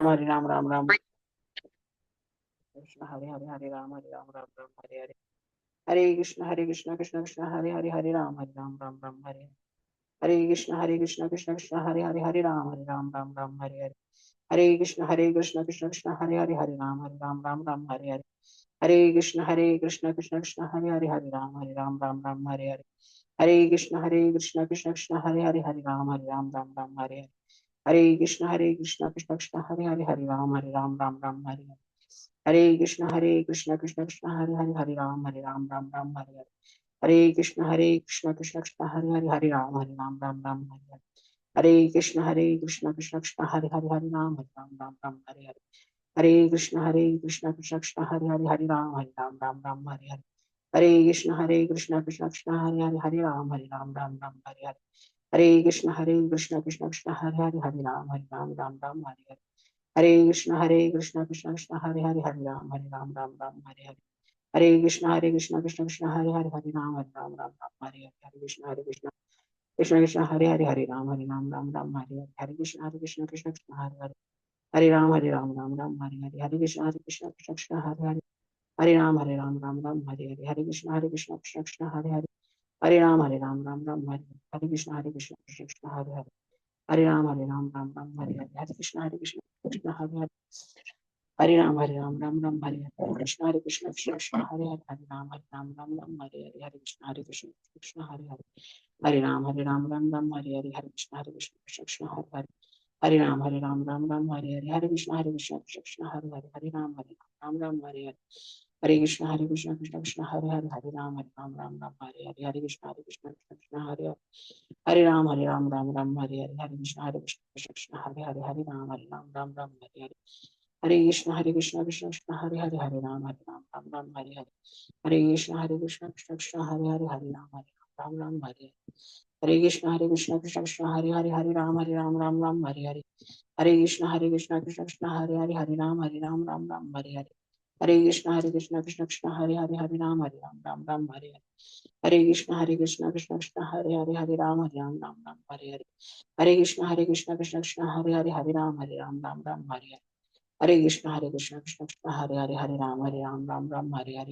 हरे राम राम राम कृष्ण हरे हरे हरे राम राम हरे हरे हरे कृष्ण कृष्ण कृष्ण हरे राम राम हरे हरे कृष्ण कृष्ण कृष्ण हरे राम हरे हरे कृष्ण कृष्ण कृष्ण हरे राम हरे कृष्ण कृष्ण कृष्ण हरे राम हरे कृष्ण कृष्ण कृष्ण हरे हरे कृष्ण कृष्ण कृष्ण हरे हरे कृष्ण कृष्ण कृष्ण हरे हरे कृष्ण कृष्ण कृष्ण हरे कृष्ण कृष्ण कृष्ण हरे कृष्ण कृष्ण कृष्ण हरे कृष्ण कृष्ण कृष्ण हरे कृष्ण कृष्ण कृष्ण हरे कृष्ण कृष्ण कृष्ण हरे कृष्ण कृष्ण कृष्ण हरे कृष्ण कृष्ण कृष्ण हरे कृष्ण कृष्ण कृष्ण हरे हरे कृष्ण कृष्ण कृष्ण हरे कृष्ण कृष्ण कृष्ण हरे कृष्ण हरे कृष्ण कृष्ण हरे कृष्ण कृष्ण हरे कृष्ण कृष्ण हरे हरे कृष्ण हरे राम हरे कृष्ण हरे हरे कृष्ण कृष्ण हरे कृष्ण कृष्ण हरे हरे कृष्ण हरे कृष्ण कृष्ण कृष्ण हरे कृष्ण कृष्ण कृष्ण हरे कृष्ण कृष्ण कृष्ण हरे कृष्ण कृष्ण कृष्ण हरे कृष्ण कृष्ण कृष्ण हरे कृष्ण कृष्ण कृष्ण हरे कृष्ण कृष्ण कृष्ण हरे कृष्ण कृष्ण कृष्ण राम हरे कृष्ण कृष्ण कृष्ण हरे कृष्ण कृष्ण कृष्ण राम हरे कृष्ण कृष्ण कृष्ण हरे कृष्ण कृष्ण हरे कृष्ण कृष्ण कृष्ण हरे कृष्ण कृष्ण कृष्ण हरे कृष्ण कृष्ण कृष्ण हरे कृष्ण कृष्ण कृष्ण हरे कृष्ण कृष्ण कृष्ण हरे कृष्ण कृष्ण कृष्ण हरे कृष्ण कृष्ण कृष्ण हरे कृष्ण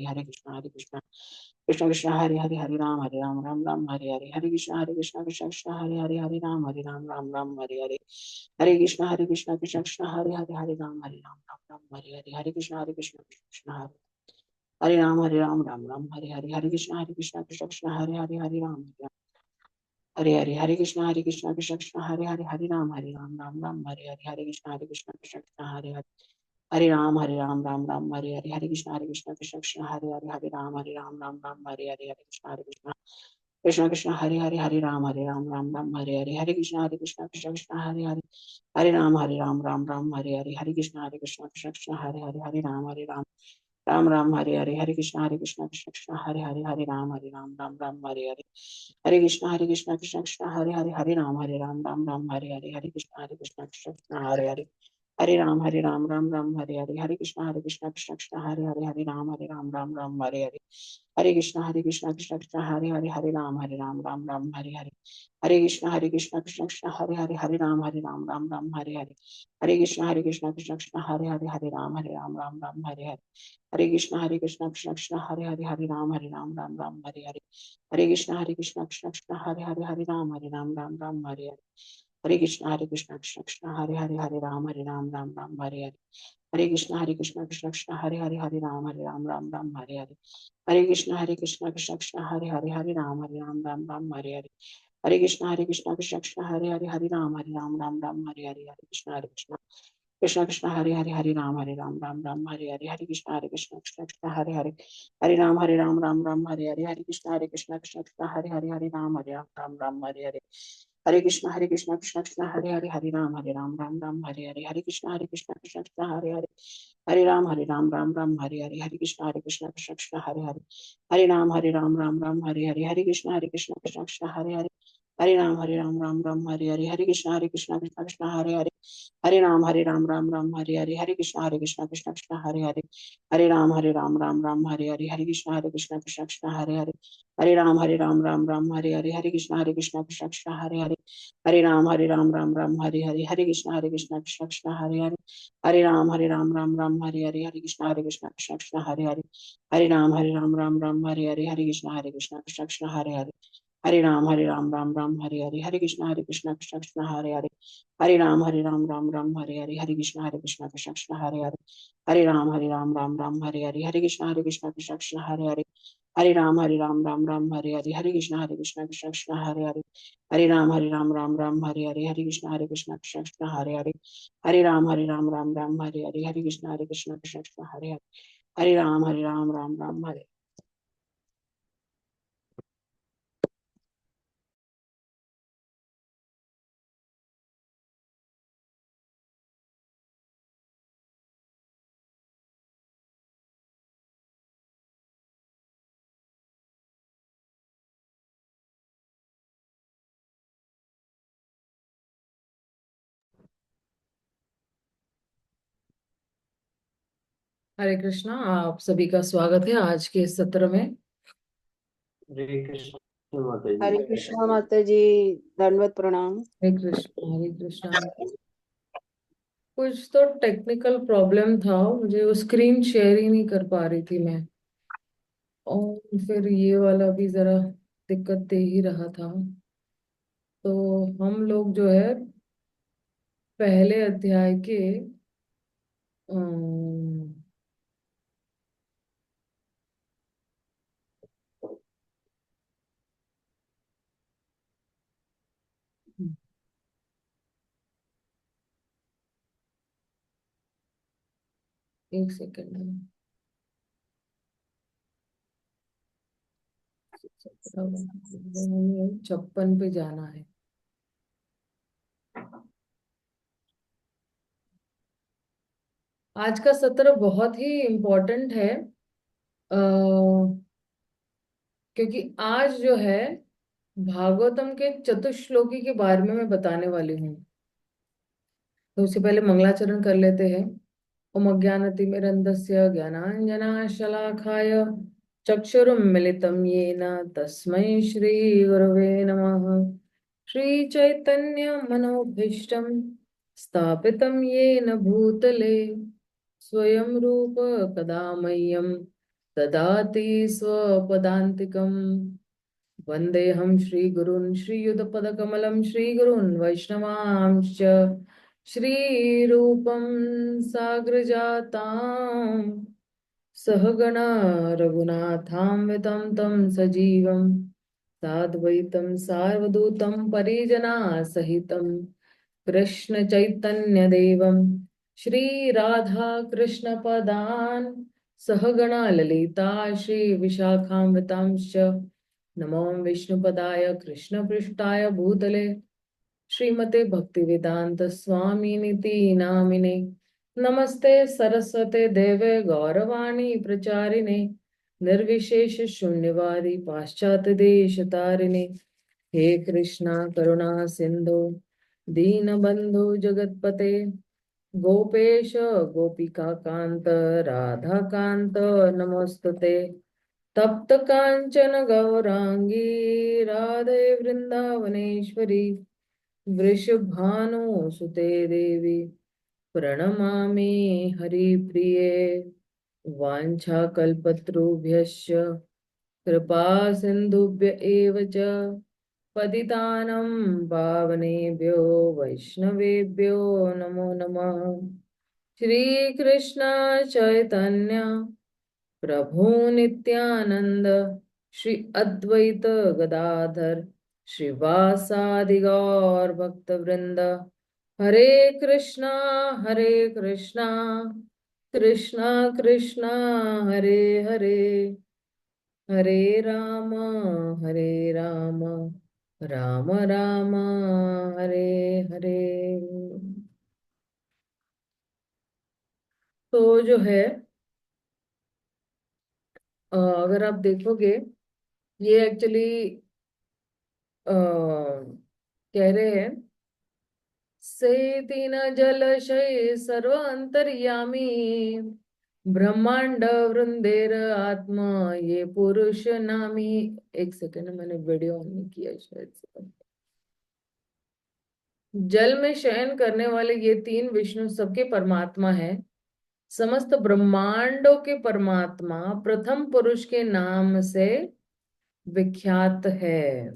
कृष्ण हरे कृष्ण कृष्ण कृष्ण हरे कृष्ण कृष्ण कृष्ण हरे हरे कृष्ण कृष्ण कृष्ण हरे कृष्ण कृष्ण कृष्ण हरे कृष्ण कृष्ण कृष्ण हरे कृष्ण कृष्ण कृष्ण हरे कृष्ण कृष्ण कृष्ण हरे कृष्ण कृष्ण कृष्ण हरे कृष्ण कृष्ण कृष्ण हरे कृष्ण कृष्ण कृष्ण हरे कृष्ण कृष्ण कृष्ण हरे कृष्ण कृष्ण कृष्ण हरे कृष्ण कृष्ण कृष्ण हरे कृष्ण कृष्ण कृष्ण हरे हरे कृष्ण कृष्ण कृष्ण हरे कृष्ण कृष्ण कृष्ण हरे कृष्ण कृष्ण कृष्ण हरे कृष्ण कृष्ण कृष्ण हरे राम हरे कृष्ण कृष्ण कृष्ण हरे राम राम राम हरे हरे, हरे कृष्णा कृष्णा कृष्णा हरे हरे, हरे राम राम राम हरे हरे, हरे कृष्णा कृष्णा कृष्णा हरे हरे, हरे राम राम हरे हरे, हरे कृष्णा कृष्णा कृष्णा हरे हरे, हरे राम राम हरे हरे, हरे कृष्णा कृष्णा कृष्णा हरे हरे, हरे राम राम हरे हरे, हरे कृष्णा कृष्णा कृष्णा हरे हरे, हरे राम राम हरे हरे, हरे कृष्णा कृष्णा कृष्णा हरे हरे, हरे राम राम हरे हरे, हरे कृष्णा कृष्णा कृष्णा हरे हरे, हरे राम हरे हरे, हरे कृष्णा कृष्णा कृष्णा हरे हरे, हरे राम हरे हरे, हरे कृष्णा कृष्णा कृष्णा हरे हरे, हरे राम हरे हरे, हरे कृष्णा कृष्णा कृष्णा हरे हरे, हरे राम हरे हरे, हरे कृष्णा कृष्णा कृष्णा हरे हरे, हरे राम हरे हरे, हरे कृष्णा कृष्णा कृष्णा हरे हरे, हरे राम हरे हरे, हरे कृष्णा कृष्णा कृष्णा हरे हरे, हरे राम हरे। हरे कृष्णा। आप सभी का स्वागत है आज के इस सत्र में। हरे कृष्ण माता जी। हरे कृष्णा माता जी, दंडवत प्रणाम। हरे कृष्णा हरे कृष्णा। कुछ तो टेक्निकल प्रॉब्लम था, मुझे वो स्क्रीन शेयर ही नहीं कर पा रही थी मैं। और फिर ये वाला भी जरा दिक्कत दे ही रहा था। तो हम लोग जो है पहले अध्याय के अम, एक सेकेंड, 56 पे जाना है। आज का सत्र बहुत ही इम्पोर्टेंट है, क्योंकि आज जो है भागवतम के चतुश्लोकी के बारे में मैं बताने वाली हूँ। तो उससे पहले मंगलाचरण कर लेते हैं। ओम अज्ञानतिमिरन्धस्य ज्ञानाञ्जनशलाकाय चक्षुरुन्मिलितं येन तस्मै श्रीगुरवे नमः। श्रीचैतन्यमनोभीष्टं स्थापितं येन भूतले स्वयं रूप कदा मह्यं ददाति स्वपदान्तिकम्। वन्देऽहं श्रीगुरून् श्रीयुतपदकमलं श्रीगुरून् वैष्णवांश्च श्रीरूपं साग्रजातां सहगणा रघुनाथान्वितं तं सजीवं साद्वैतं सार्वभौतं परिजनासहितं कृष्णचैतन्यदेवं श्रीराधाकृष्णपदान् सहगणा ललिता श्रीविशाखान्वितांश्च नमो विष्णुपदाय कृष्णपृष्ठाय भूतले श्रीमते भक्तिवेदांत स्वामी निति नामिने नमस्ते सरस्वते देवे गौरवाणी प्रचारिणे निर्विशेष शून्यवादी पाश्चात्य देश तारिणे हे कृष्णा करुणा सिंधु दीनबंधु जगतपते गोपेश गोपिका कांत राधा कांत नमोस्तुते तप्त कांचन गौरांगी राधे वृंदावनेश्वरी वृषभानुसुते देवी प्रणमामि हरिप्रिये। वाञ्छाकल्पतरुभ्यश्च कृपा सिन्धुभ्य एव च पतितानं पावनेभ्यो वैष्णवेभ्यो नमो नमः। श्रीकृष्ण चैतन्य प्रभु नित्यानंद श्री अद्वैत गदाधर श्रीवासादि गौर भक्त वृंद हरे कृष्णा कृष्णा कृष्णा कृष्णा हरे हरे हरे राम राम राम राम हरे हरे। तो जो है अगर आप देखोगे ये एक्चुअली कह रहे हैं, सेति न जलशय सर्व अंतर्यामी ब्रह्मांड वृंदेर आत्मा ये पुरुष नामी। एक सेकंड, मैंने वीडियो ऑन नहीं किया शायद से। जल में शयन करने वाले ये तीन विष्णु सबके परमात्मा है। समस्त ब्रह्मांडों के परमात्मा प्रथम पुरुष के नाम से विख्यात है।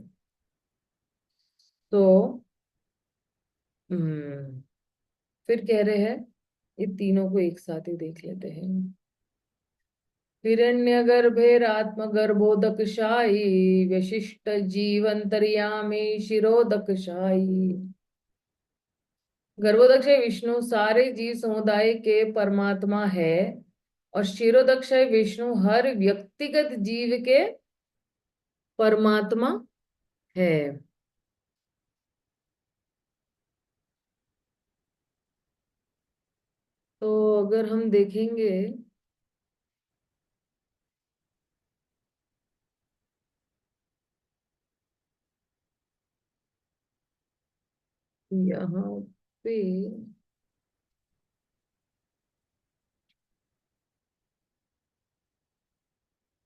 तो हम्म फिर कह रहे हैं, ये तीनों को एक साथ ही देख लेते हैं। हिरण्यगर्भेरात्मगर्भोदकशायी विशिष्ट जीवंतर्यामी शिरोदकशायी। गर्भोदक्षय विष्णु सारे जीव समुदाय के परमात्मा है, और क्षीरोदक्षय विष्णु हर व्यक्तिगत जीव के परमात्मा है। तो अगर हम देखेंगे, यहाँ पे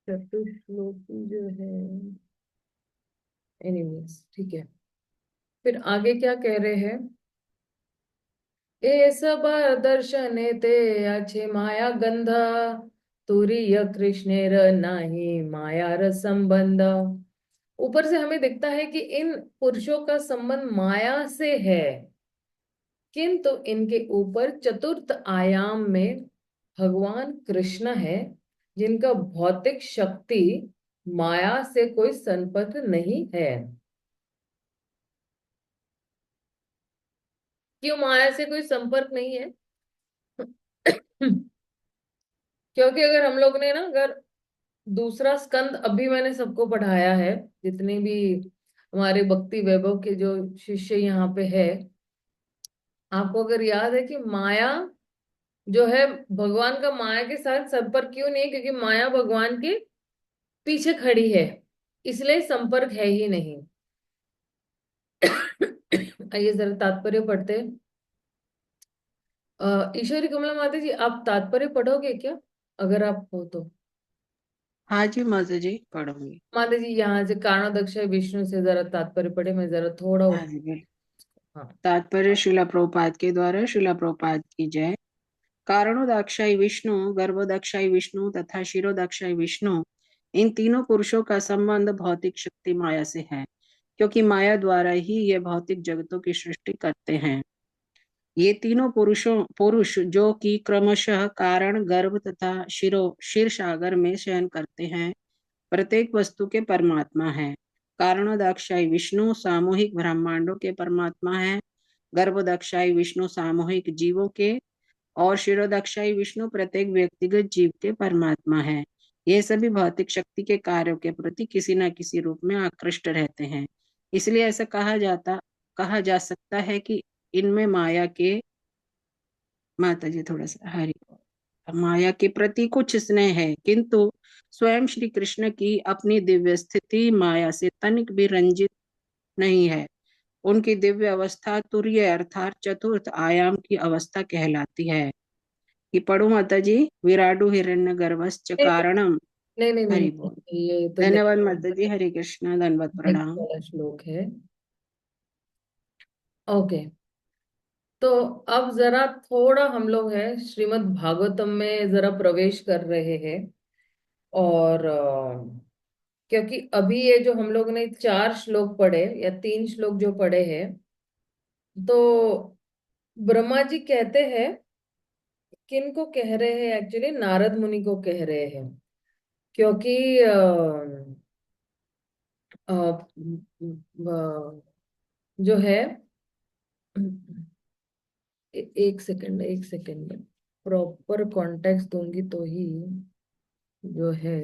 चतुश्लोकी जो है, एनीवेज ठीक है। फिर आगे क्या कह रहे हैं, ए सब दर्शने ते अच्छे माया गंध तुरीय कृष्णेर नाही माया र संबंध। ऊपर से हमें दिखता है कि इन पुरुषों का संबंध माया से है, किंतु इनके ऊपर चतुर्थ आयाम में भगवान कृष्ण है, जिनका भौतिक शक्ति माया से कोई संपर्क नहीं है। क्यों माया से कोई संपर्क नहीं है? क्योंकि अगर हम लोग ने ना, अगर दूसरा स्कंद अभी मैंने सबको पढ़ाया है, जितने भी हमारे भक्ति वैभव के जो शिष्य यहाँ पे है, आपको अगर याद है कि माया जो है, भगवान का माया के साथ संपर्क क्यों नहीं है? क्योंकि माया भगवान के पीछे खड़ी है, इसलिए संपर्क है ही नहीं। आइए जरा तात्पर्य पढ़ते हैं। ईश्वरी कमला माता जी, आप तात्पर्य पढ़ोगे क्या, अगर आप हो तो? हाँ जी माता जी, पढ़ूंगी। माता जी यहाँ से कारणोदक्ष विष्णु से जरा तात्पर्य पढ़े, मैं जरा थोड़ा हाँ जी बिल्कुल। हाँ। तात्पर्य शिला प्रभुपाद के द्वारा। शिला प्रभुपाद की जय। कारणोदाक्षाई विष्णु, गर्भोदाक्षाई विष्णु तथा शिरोदाक्षाई विष्णु, इन तीनों पुरुषों का संबंध भौतिक शक्ति माया से है, क्योंकि माया द्वारा ही ये भौतिक जगतों की सृष्टि करते हैं। ये तीनों पुरुष जो कि क्रमशः कारण, गर्भ तथा क्षीर सागर में शयन करते हैं, प्रत्येक वस्तु के परमात्मा है। कारणोदाक्षाई विष्णु सामूहिक ब्रह्मांडों के परमात्मा है। गर्भोदाक्षाई विष्णु सामूहिक जीवों के, और शिरोदाक्षाई विष्णु प्रत्येक व्यक्तिगत जीव के परमात्मा है। ये सभी भौतिक शक्ति के कार्यों के प्रति किसी न किसी रूप में आकृष्ट रहते हैं। इसलिए ऐसा कहा जा सकता है कि इनमें माया के, माता जी थोड़ा सा हरि, माया के प्रति कुछ स्नेह है, किंतु स्वयं श्री कृष्ण की अपनी दिव्य स्थिति माया से तनिक भी रंजित नहीं है। उनकी दिव्य अवस्था तुरीय अर्थात चतुर्थ आयाम की अवस्था कहलाती है। कि पढ़ू माता जी। विराडु हिरण्य गर्भश्च कारणम। नहीं नहीं नहीं हरि नहीं, बोल। ये तो धन्यवाद माता जी, हरे कृष्णा, धन्यवाद नेक्स्ट प्रणाम। वाला श्लोक है। ओके, तो अब जरा थोड़ा हम लोग है श्रीमद् भागवतम में जरा प्रवेश कर रहे हैं। और क्योंकि अभी ये जो हम लोग ने चार श्लोक पढ़े या तीन श्लोक जो पढ़े हैं, तो ब्रह्मा जी कहते हैं, किनको कह रहे हैं? एक्चुअली नारद मुनि को कह रहे हैं, क्योंकि अ, जो है, एक सेकंड एक सेकंड, प्रॉपर कॉन्टेक्स्ट दूंगी तो ही जो है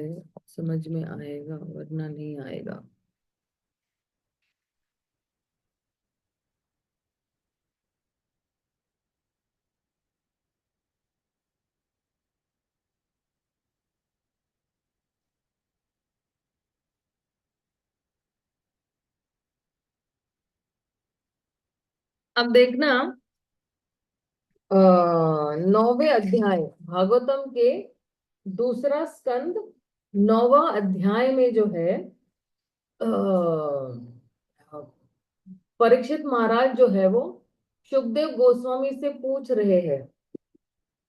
समझ में आएगा, वरना नहीं आएगा। अब देखना, 9वें अध्याय भागवतम के दूसरा स्कंद 9वां अध्याय में जो है परीक्षित महाराज जो है वो सुखदेव गोस्वामी से पूछ रहे हैं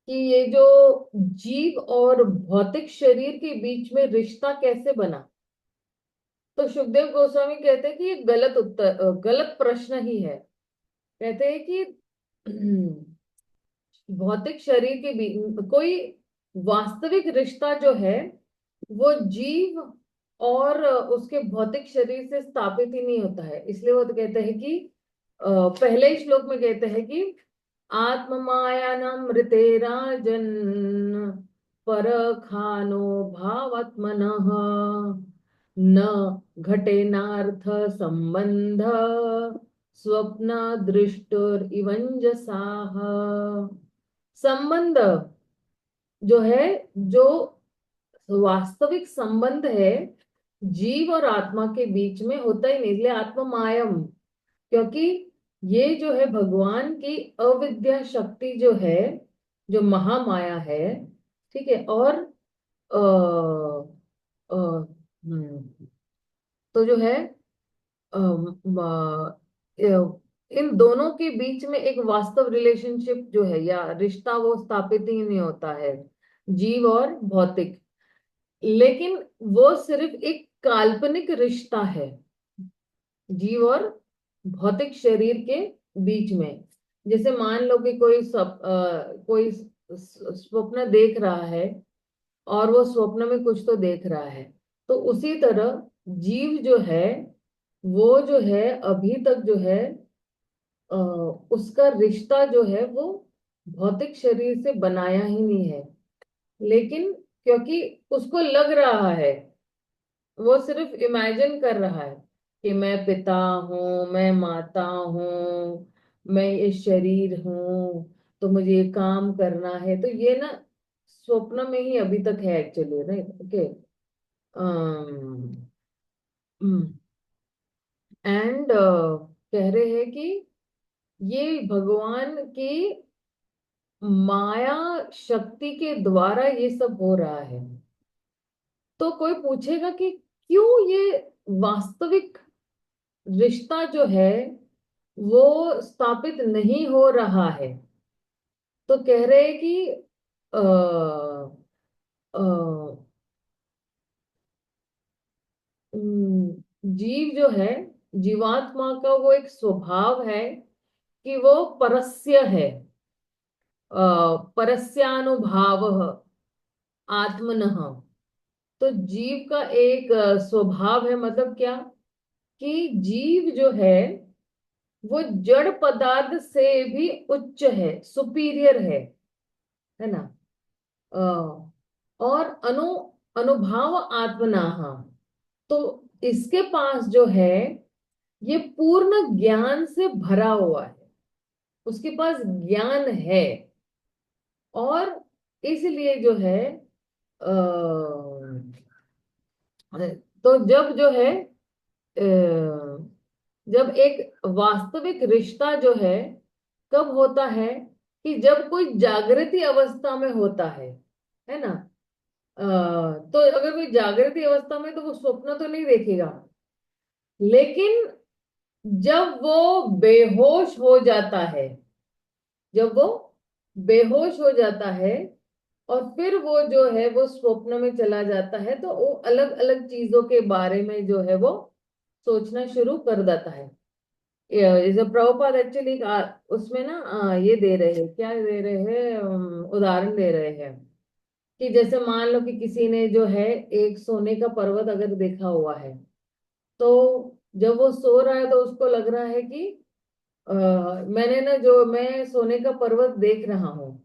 कि ये जो जीव और भौतिक शरीर के बीच में रिश्ता कैसे बना। तो सुखदेव गोस्वामी कहते हैं कि ये गलत उत्तर, गलत प्रश्न ही है। कहते हैं कि भौतिक शरीर के बीच कोई वास्तविक रिश्ता जो है वो जीव और उसके भौतिक शरीर से स्थापित ही नहीं होता है। इसलिए वो तो कहते हैं कि पहले ही श्लोक में कहते हैं कि आत्म मायानामृते राजन पर खानो भावात्मनः न घटेनार्थ संबंध स्वप्न दृष्टुरिवंजसाः। संबंध जो है, जो वास्तविक संबंध है जीव और आत्मा के बीच में होता ही नहीं, इसलिए आत्म मायम। क्योंकि ये जो है भगवान की अविद्या शक्ति जो है, जो महामाया है, ठीक है। और अ, अ, तो जो है इन दोनों के बीच में एक वास्तव रिलेशनशिप जो है या रिश्ता वो स्थापित ही नहीं होता है, जीव और भौतिक। लेकिन वो सिर्फ एक काल्पनिक रिश्ता है जीव और भौतिक शरीर के बीच में। जैसे मान लो कि कोई स्वप्न देख रहा है और वो स्वप्न में कुछ तो देख रहा है, तो उसी तरह जीव जो है वो जो है अभी तक जो है उसका रिश्ता जो है वो भौतिक शरीर से बनाया ही नहीं है। लेकिन क्योंकि उसको लग रहा है, वो सिर्फ इमेजिन कर रहा है कि मैं पिता हूँ, मैं माता हूँ, मैं ये शरीर हूँ, तो मुझे ये काम करना है। तो ये ना स्वप्न में ही अभी तक है एक्चुअली, राइट? ओके। एंड कह रहे हैं कि ये भगवान की माया शक्ति के द्वारा ये सब हो रहा है। तो कोई पूछेगा कि क्यों ये वास्तविक रिश्ता जो है वो स्थापित नहीं हो रहा है। तो कह रहे हैं कि अ, अ, जीव जो है, जीवात्मा का वो एक स्वभाव है कि वो परस्य है, परस्यानुभाव आत्मनः। तो जीव का एक स्वभाव है, मतलब क्या कि जीव जो है वो जड़ पदार्थ से भी उच्च है, सुपीरियर है ना। अ, और अनुभाव आत्मनाह। तो इसके पास जो है ये पूर्ण ज्ञान से भरा हुआ है, उसके पास ज्ञान है। और इसलिए जो है तो जब जो है जब एक वास्तविक रिश्ता जो है कब होता है कि जब कोई जागृति अवस्था में होता है ना। अ, तो अगर कोई जागृति अवस्था में तो वो स्वप्न तो नहीं देखेगा, लेकिन जब वो बेहोश हो जाता है, जब वो बेहोश हो जाता है और फिर वो जो है वो स्वप्न में चला जाता है, तो वो अलग अलग चीजों के बारे में जो है वो सोचना शुरू कर देता है। जैसे प्रभुपाद एक्चुअली उसमें ना ये दे रहे हैं, क्या दे रहे हैं, उदाहरण दे रहे हैं कि जैसे मान लो कि किसी ने जो है एक सोने का पर्वत अगर देखा हुआ है, तो जब वो सो रहा है तो उसको लग रहा है कि मैंने ना जो मैं सोने का पर्वत देख रहा हूं।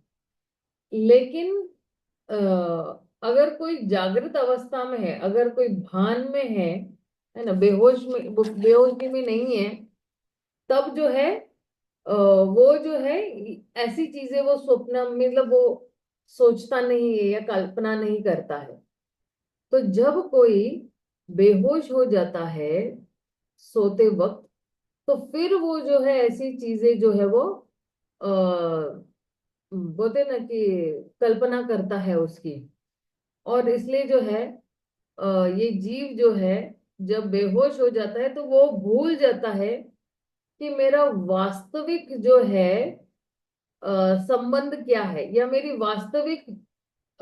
लेकिन अगर कोई जागृत अवस्था में है, अगर कोई भान में है ना, बेहोशी में नहीं है, तब जो है वो जो है ऐसी चीजें वो स्वप्न मतलब वो सोचता नहीं है या कल्पना नहीं करता है। तो जब कोई बेहोश हो जाता है सोते वक्त, तो फिर वो जो है ऐसी चीजें जो है वो बोलते ना कि कल्पना करता है उसकी। और इसलिए जो है ये जीव जो है जब बेहोश हो जाता है तो वो भूल जाता है कि मेरा वास्तविक जो है संबंध क्या है, या मेरी वास्तविक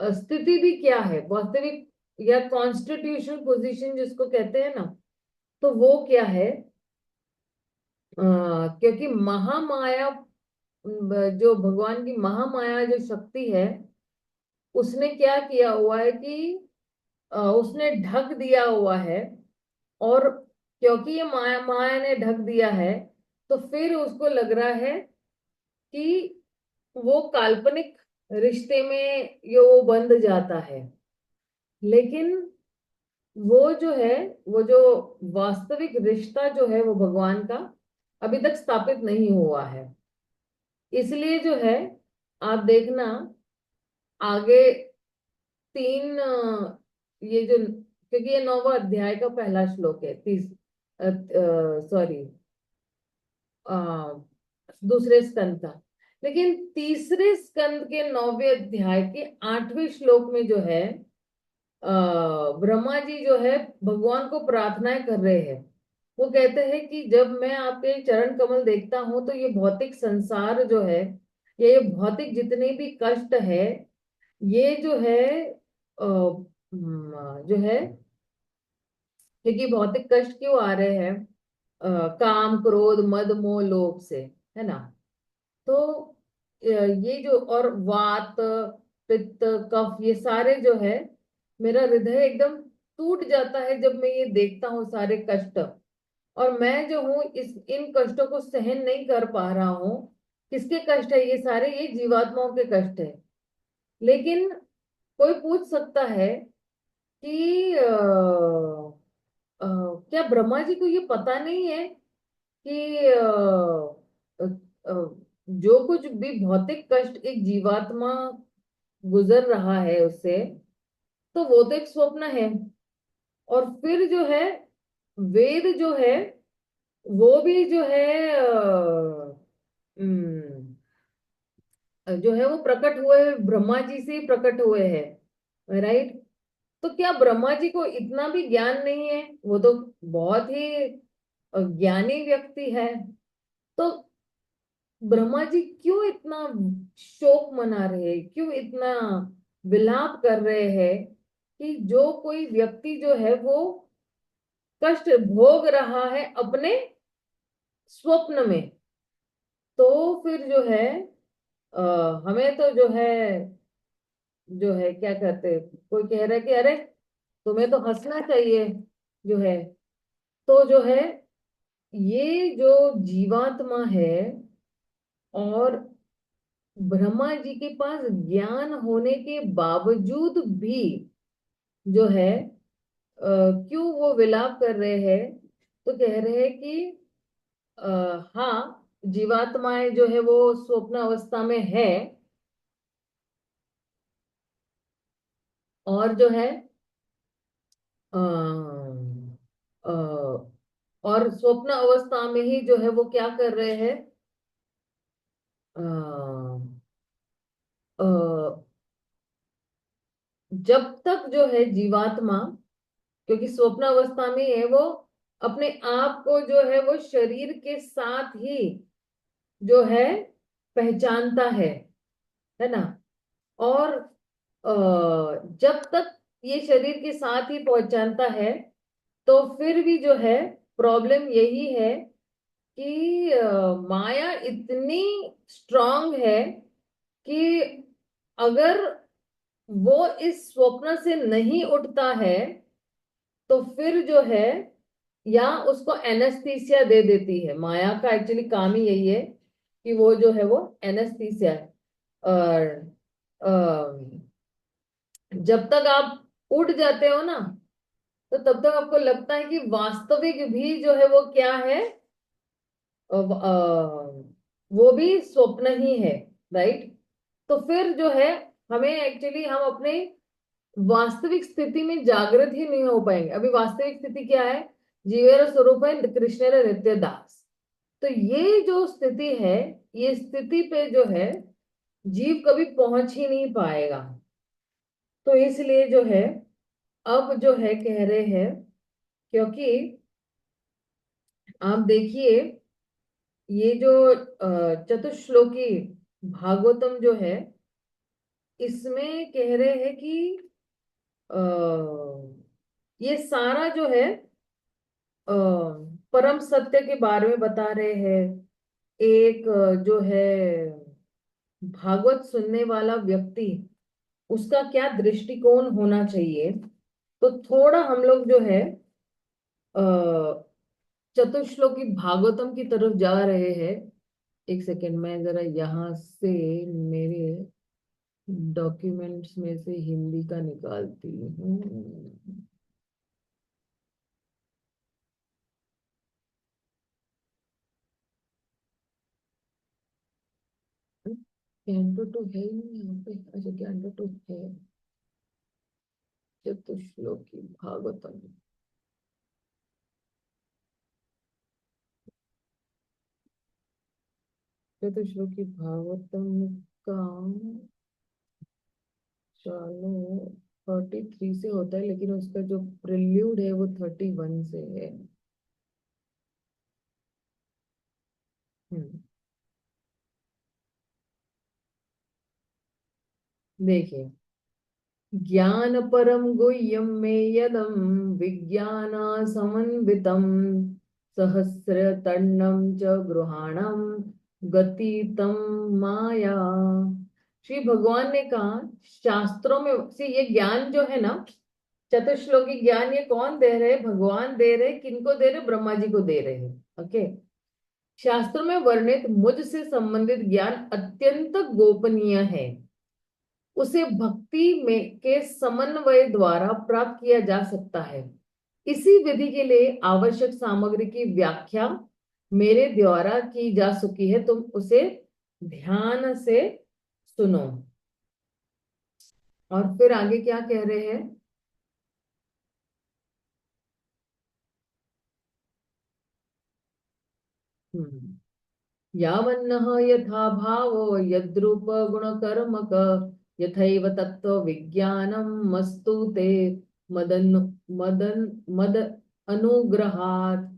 स्थिति भी क्या है, वास्तविक या कॉन्स्टिट्यूशनल पोजीशन जिसको कहते हैं ना, तो वो क्या है। क्योंकि महामाया, जो भगवान की महामाया जो शक्ति है, उसने क्या किया हुआ है कि उसने ढक दिया हुआ है। और क्योंकि ये माया माया ने ढक दिया है, तो फिर उसको लग रहा है कि वो काल्पनिक रिश्ते में ये वो बंध जाता है। लेकिन वो जो है, वो जो वास्तविक रिश्ता जो है वो भगवान का अभी तक स्थापित नहीं हुआ है। इसलिए जो है आप देखना आगे तीन ये जो, क्योंकि ये 9वां अध्याय का पहला श्लोक है, तीस सॉरी दूसरे स्कंद का। लेकिन तीसरे स्कंद के 9वें अध्याय के 8वें श्लोक में जो है ब्रह्मा जी जो है भगवान को प्रार्थनाएं कर रहे हैं। वो कहते हैं कि जब मैं आपके चरण कमल देखता हूं तो ये भौतिक संसार जो है, ये भौतिक जितने भी कष्ट है, ये जो है जो है, क्योंकि भौतिक कष्ट क्यों आ रहे हैं, काम क्रोध मद मोह लोभ से, है ना। तो ये जो और वात पित्त कफ ये सारे जो है, मेरा हृदय एकदम टूट जाता है जब मैं ये देखता हूँ सारे कष्ट। और मैं जो हूँ इस इन कष्टों को सहन नहीं कर पा रहा हूँ। किसके कष्ट है ये सारे? ये जीवात्माओं के कष्ट है। लेकिन कोई पूछ सकता है कि क्या ब्रह्मा जी को ये पता नहीं है कि अ, अ, जो कुछ भी भौतिक कष्ट एक जीवात्मा गुजर रहा है उससे, तो वो तो एक स्वप्न है। और फिर जो है वेद जो है वो भी जो है जो है वो प्रकट हुए ब्रह्मा जी से ही प्रकट हुए हैं, राइट। तो क्या ब्रह्मा जी को इतना भी ज्ञान नहीं है? वो तो बहुत ही ज्ञानी व्यक्ति है। तो ब्रह्मा जी क्यों इतना शोक मना रहे हैं, क्यों इतना विलाप कर रहे हैं कि जो कोई व्यक्ति जो है वो कष्ट भोग रहा है अपने स्वप्न में। तो फिर जो है हमें तो जो है क्या कहते हैं, कोई कह रहा है कि अरे तुम्हें तो हंसना चाहिए जो है। तो जो है ये जो जीवात्मा है और ब्रह्मा जी के पास ज्ञान होने के बावजूद भी जो है क्यों वो विलाप कर रहे हैं? तो कह रहे हैं कि हाँ, जीवात्माएं जो है वो स्वप्न अवस्था में है। और जो है अ, अ, और स्वप्न अवस्था में ही जो है वो क्या कर रहे हैं, अ, अ, जब तक जो है जीवात्मा, क्योंकि स्वप्न अवस्था में है वो अपने आप को जो है वो शरीर के साथ ही जो है पहचानता है ना। और जब तक ये शरीर के साथ ही पहचानता है, तो फिर भी जो है प्रॉब्लम यही है कि माया इतनी स्ट्रांग है कि अगर वो इस स्वप्न से नहीं उठता है तो फिर जो है या उसको एनेस्थीसिया दे देती है। माया का एक्चुअली काम ही यही है कि वो जो है वो एनेस्थीसिया है। और जब तक आप उठ जाते हो ना, तो तब तक आपको लगता है कि वास्तविक भी जो है वो क्या है, वो भी स्वप्न ही है, राइट। तो फिर जो है हमें एक्चुअली हम अपने वास्तविक स्थिति में जागृत ही नहीं हो पाएंगे। अभी वास्तविक स्थिति क्या है? जीवेर स्वरूप है कृष्ण नित्य दास। तो ये जो स्थिति है, ये स्थिति पे जो है जीव कभी पहुंच ही नहीं पाएगा। तो इसलिए जो है अब जो है कह रहे हैं, क्योंकि आप देखिए ये जो चतुश्लोकी भागवतम जो है, इसमें कह रहे हैं कि अ, ये सारा जो है परम सत्य के बारे में बता रहे हैं। एक जो है भागवत सुनने वाला व्यक्ति, उसका क्या दृष्टिकोण होना चाहिए। तो थोड़ा हम लोग जो है चतुश्लोकी भागवतम की तरफ जा रहे हैं। एक सेकेंड, मैं जरा यहाँ से मेरे डॉक्यूमेंट्स में से हिंदी का निकालती हूँ। कैंटो टू है ही नहीं यहाँ पे। अच्छा, कैंटो टू है, चतुश्लोकी भागवतम। चतुश्लोकी भागवतम का चलो 33 से होता है, लेकिन उसका जो प्रिल्यूड है वो 31 से है। हम्म, देखिए, ज्ञान परम गुह्यम मे यदम विज्ञान समन्वितम सहस्र तन्नम च गृहाणम गति तम माया। श्री भगवान ने कहा शास्त्रों में से ये ज्ञान जो है ना, चतुश्लोकी ज्ञान, ये कौन दे रहे? भगवान दे रहे। किनको दे रहे? ब्रह्मा जी को दे रहे हैं। ओके। शास्त्रों में वर्णित मुझ से संबंधित ज्ञान अत्यंत गोपनीय है। उसे भक्ति में के समन्वय द्वारा प्राप्त किया जा सकता है। इसी विधि के लिए आवश्यक सामग्री की व्याख्या मेरे द्वारा की जा चुकी है, तुम उसे ध्यान से सुनो। और फिर आगे क्या कह रहे हैं? यावन्नः यथा भावो यद्रूप गुणकर्मक यथैव तत्व विज्ञानम मस्तु ते मदन मदन मद अनुग्रहात्।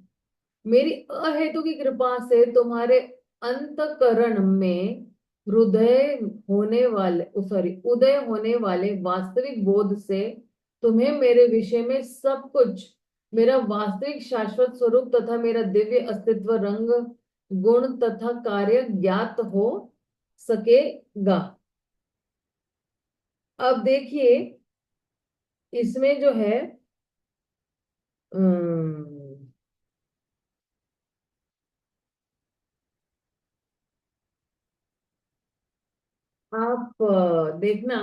मेरी अहेतु की कृपा से तुम्हारे अंतकरण में हृदय होने वाले उदय होने वाले वास्तविक बोध से तुम्हें मेरे विषय में सब कुछ, मेरा वास्तविक शाश्वत स्वरूप तथा मेरा दिव्य अस्तित्व, रंग, गुण तथा कार्य ज्ञात हो सकेगा। अब देखिए इसमें जो है आप देखना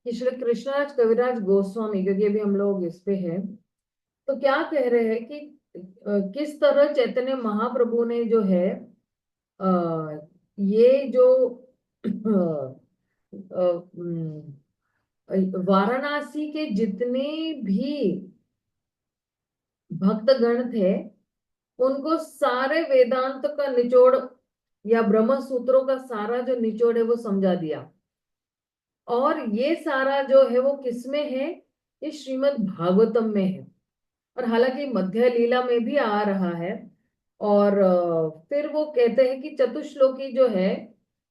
कि श्री कृष्णराज कविराज गोस्वामी, क्योंकि अभी हम लोग इस पे हैं, तो क्या कह रहे हैं कि किस तरह चैतन्य महाप्रभु ने जो है ये जो वाराणसी के जितने भी भक्तगण थे, उनको सारे वेदांत का निचोड़ या ब्रह्म सूत्रों का सारा जो निचोड़ है वो समझा दिया। और ये सारा जो है वो किसमें है? ये श्रीमद् भागवतम में है। और हालांकि मध्य लीला में भी आ रहा है। और फिर वो कहते हैं कि चतुश्लोकी जो है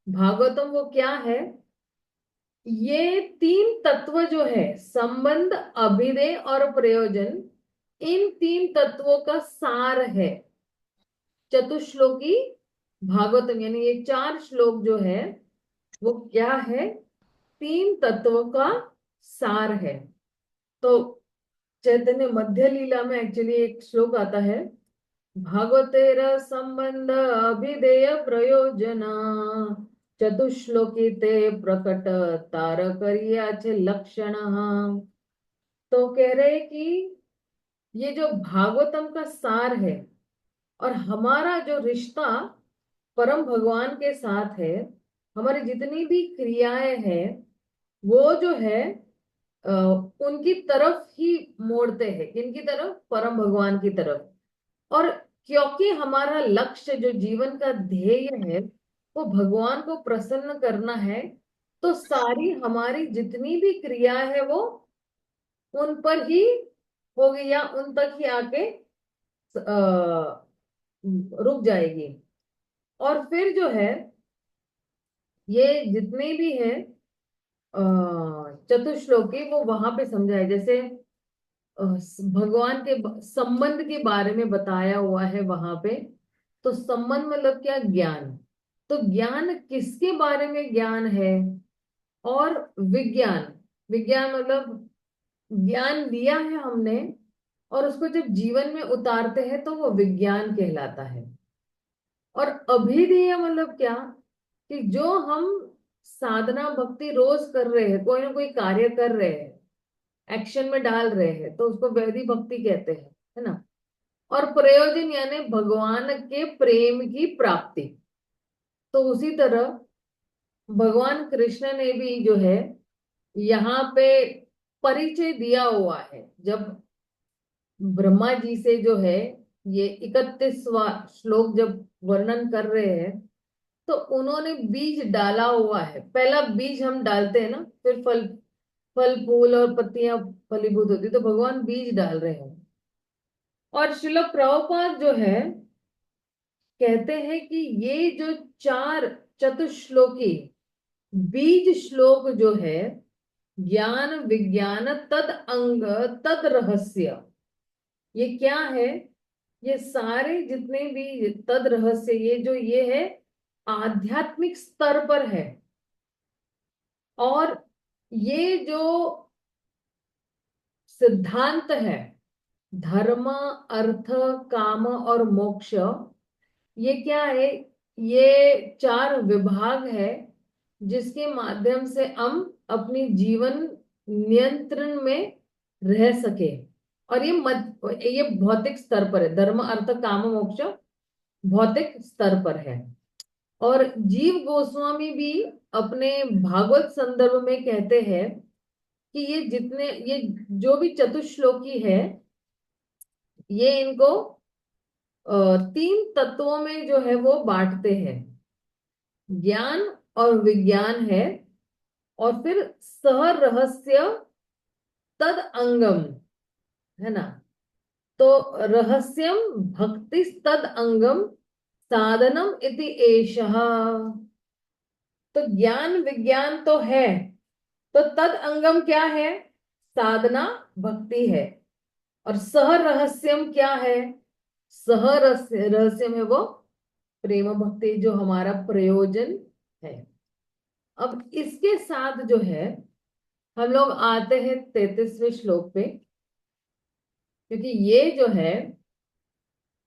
भागवतम, वो क्या है? ये तीन तत्व जो है, संबंध, अभिधेय और प्रयोजन, इन तीन तत्वों का सार है चतुश्लोकी भागवतम। यानी ये 4 श्लोक जो है वो क्या है? तीन तत्वों का सार है। तो चैतन्य मध्य लीला में एक्चुअली एक श्लोक आता है, भागवतेर संबंध अभिधेय प्रयोजना चतुश्लोकी ते प्रकट तारकर्याचे लक्षण। तो कह रहे कि ये जो भागवतम का सार है और हमारा जो रिश्ता परम भगवान के साथ है, हमारी जितनी भी क्रियाएं हैं वो जो है उनकी तरफ ही मोड़ते हैं। किनकी तरफ? परम भगवान की तरफ। और क्योंकि हमारा लक्ष्य जो जीवन का ध्येय है वो भगवान को प्रसन्न करना है, तो सारी हमारी जितनी भी क्रिया है वो उन पर ही होगी या उन तक ही आके रुक जाएगी। और फिर जो है ये जितने भी है चतुश्लोकी वो वहां पे समझा है, जैसे भगवान के संबंध के बारे में बताया हुआ है वहां पे। तो संबंध मतलब क्या? ज्ञान। तो ज्ञान किसके बारे में ज्ञान है? और विज्ञान, विज्ञान मतलब ज्ञान लिया है हमने और उसको जब जीवन में उतारते हैं तो वो विज्ञान कहलाता है। और अभिधेय मतलब क्या? कि जो हम साधना भक्ति रोज कर रहे हैं, कोई ना कोई कार्य कर रहे हैं, एक्शन में डाल रहे हैं, तो उसको वैधि भक्ति कहते हैं, है ना। और प्रयोजन यानी भगवान के प्रेम की प्राप्ति। तो उसी तरह भगवान कृष्ण ने भी जो है यहाँ पे परिचय दिया हुआ है। जब ब्रह्मा जी से जो है ये 31वां श्लोक जब वर्णन कर रहे हैं, तो उन्होंने बीज डाला हुआ है। पहला बीज हम डालते हैं ना, फिर फल फल फूल और पत्तियां फलीभूत होती, तो भगवान बीज डाल रहे हैं। और श्रील प्रभुपाद जो है कहते हैं कि ये जो 4 चतुश्लोकी बीज श्लोक जो है, ज्ञान विज्ञान तद अंग तद रहस्य, ये क्या है? ये सारे जितने भी तद रहस्य, ये है आध्यात्मिक स्तर पर है। और ये जो सिद्धांत है धर्म अर्थ काम और मोक्ष, ये क्या है? ये 4 विभाग है जिसके माध्यम से हम अपनी जीवन नियंत्रण में रह सके। और ये भौतिक स्तर पर है, धर्म अर्थ काम मोक्ष भौतिक स्तर पर है। और जीव गोस्वामी भी अपने भागवत संदर्भ में कहते हैं कि ये जो भी चतुश्लोकी है, ये इनको 3 तत्वों में जो है वो बांटते हैं। ज्ञान और विज्ञान है, और फिर सह रहस्य तद अंगम, है ना। तो रहस्यम भक्ति तद अंगम साधनम इति एषः। तो ज्ञान विज्ञान तो है, तो तद अंगम क्या है? साधना भक्ति है। और सह रहस्यम क्या है? सह रहस्यम है वो प्रेम भक्ति, जो हमारा प्रयोजन है। अब इसके साथ जो है हम लोग आते हैं 33वें श्लोक पे, क्योंकि ये जो है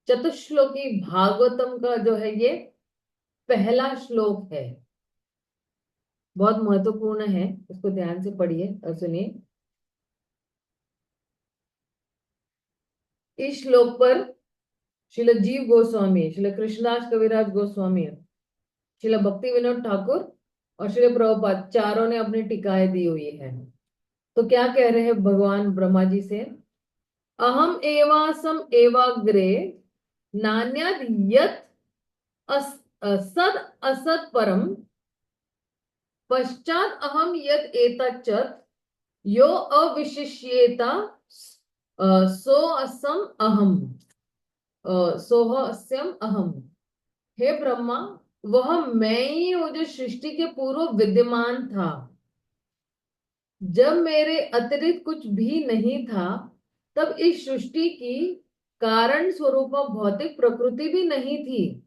चतुश्लोकी भागवतम का जो है ये पहला श्लोक है, बहुत महत्वपूर्ण है। इसको ध्यान से पढ़िए और सुनिए। इस श्लोक पर श्रील जीव गोस्वामी, श्रील कृष्णदास कविराज गोस्वामी, श्रील भक्ति विनोद ठाकुर और श्रील प्रभुपाद चारों ने अपनी टीकाएं दी हुई है। तो क्या कह रहे हैं भगवान ब्रह्मा जी से? अहम एवासम एवाग्रे नान्यद यत् सद असत परम पश्चात अहम यद एतच्चत यो अविशिष्येता सोऽस्म अहम सोऽस्म अहम। हे ब्रह्मा, वह मैं ही हूं जो सृष्टि के पूर्व विद्यमान था, जब मेरे अतिरिक्त कुछ भी नहीं था। तब इस सृष्टि की कारण स्वरूप भौतिक प्रकृति भी नहीं थी।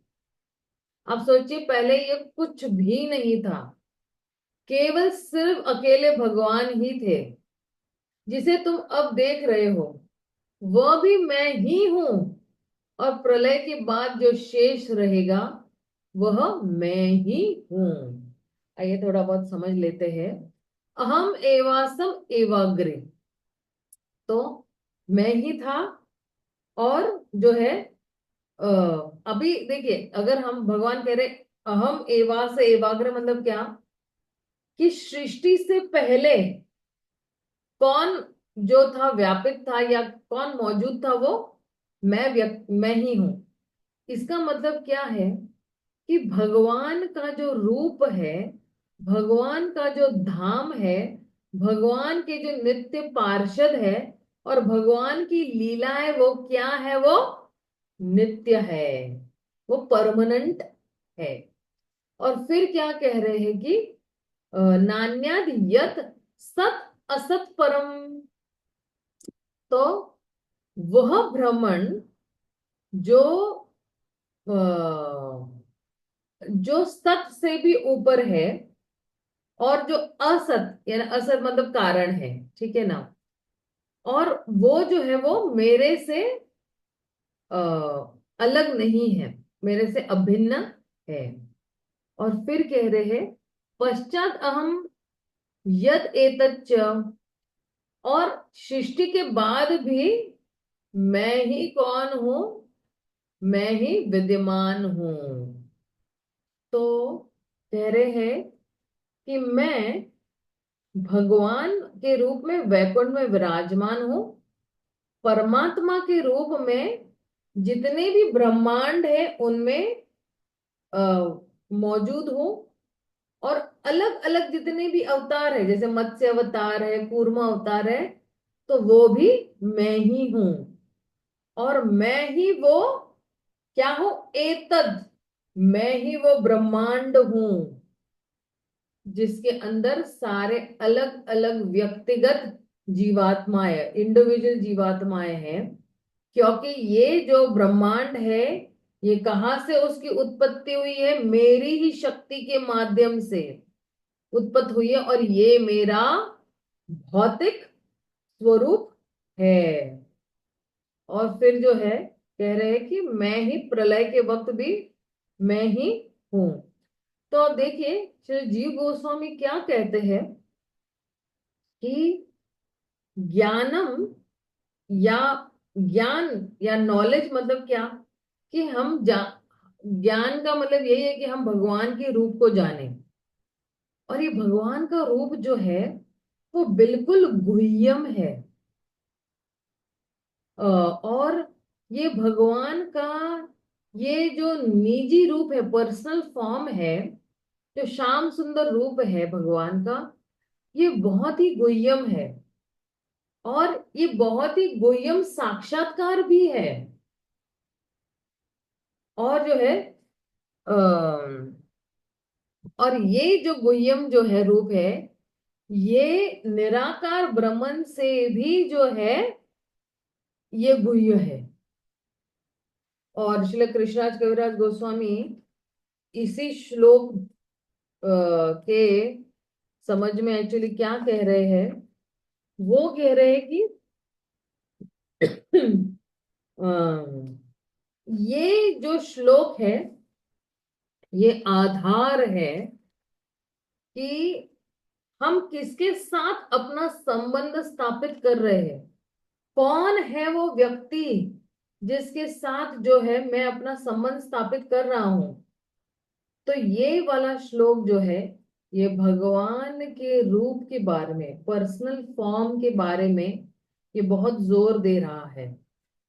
आप सोचिए, पहले ये कुछ भी नहीं था, केवल सिर्फ अकेले भगवान ही थे। जिसे तुम अब देख रहे हो वह भी मैं ही हूं, और प्रलय के बाद जो शेष रहेगा वह मैं ही हूं। आइए थोड़ा बहुत समझ लेते हैं। अहम एवासम एवाग्रे, तो मैं ही था। और जो है अभी देखिए, अगर हम भगवान कह रहे अहम एवास एवाग्र, मतलब क्या? कि सृष्टि से पहले कौन जो था, व्यापित था, या कौन मौजूद था? वो मैं ही हूं। इसका मतलब क्या है कि भगवान का जो रूप है, भगवान का जो धाम है, भगवान के जो नित्य पार्षद है और भगवान की लीला है, वो क्या है? वो नित्य है, वो परमानेंट है। और फिर क्या कह रहे हैं कि नान्यद यत सत असत परम। तो वह भ्रमण जो अ, जो सत से भी ऊपर है और जो असत, यानी असत मतलब कारण है, ठीक है ना, और वो जो है वो मेरे से अ, अलग नहीं है, मेरे से अभिन्न है। और फिर कह रहे हैं पश्चात अहम यद एतच्च, और सृष्टि के बाद भी मैं ही कौन हूं? मैं ही विद्यमान हूं। तो कह रहे हैं कि मैं भगवान के रूप में वैकुंठ में विराजमान हूं, परमात्मा के रूप में जितने भी ब्रह्मांड है उनमें मौजूद हूं, और अलग अलग जितने भी अवतार है, जैसे मत्स्य अवतार है, कूर्मा अवतार है, तो वो भी मैं ही हूं। और मैं ही वो क्या हूं? एतद, मैं ही वो ब्रह्मांड हूं जिसके अंदर सारे अलग अलग व्यक्तिगत जीवात्माएं, इंडिविजुअल जीवात्माएं हैं। क्योंकि ये जो ब्रह्मांड है, ये कहाँ से उसकी उत्पत्ति हुई है? मेरी ही शक्ति के माध्यम से उत्पत्ति हुई है, और ये मेरा भौतिक स्वरूप है। और फिर जो है कह रहे हैं कि मैं ही प्रलय के वक्त भी मैं ही हूं। तो देखिए श्री जीव गोस्वामी क्या कहते हैं कि ज्ञानम, या ज्ञान या नॉलेज मतलब क्या? कि हम ज्ञान का मतलब यही है कि हम भगवान के रूप को जाने। और ये भगवान का रूप जो है वो बिल्कुल गुह्यम है। और ये भगवान का ये जो निजी रूप है, पर्सनल फॉर्म है, जो श्याम सुंदर रूप है भगवान का, ये बहुत ही गुह्यम है। और ये बहुत ही गुह्यम साक्षात्कार भी है। और जो है और ये जो गुह्यम जो है रूप है, ये निराकार ब्रह्मन से भी जो है ये गुह्य है। और श्रील कृष्णराज कविराज गोस्वामी इसी श्लोक के समझ में एक्चुअली क्या कह रहे हैं, वो कह रहे हैं कि अम, ये जो श्लोक है ये आधार है कि हम किसके साथ अपना संबंध स्थापित कर रहे हैं। कौन है वो व्यक्ति जिसके साथ जो है मैं अपना संबंध स्थापित कर रहा हूं। तो ये वाला श्लोक जो है ये भगवान के रूप के बारे में, पर्सनल फॉर्म के बारे में ये बहुत जोर दे रहा है।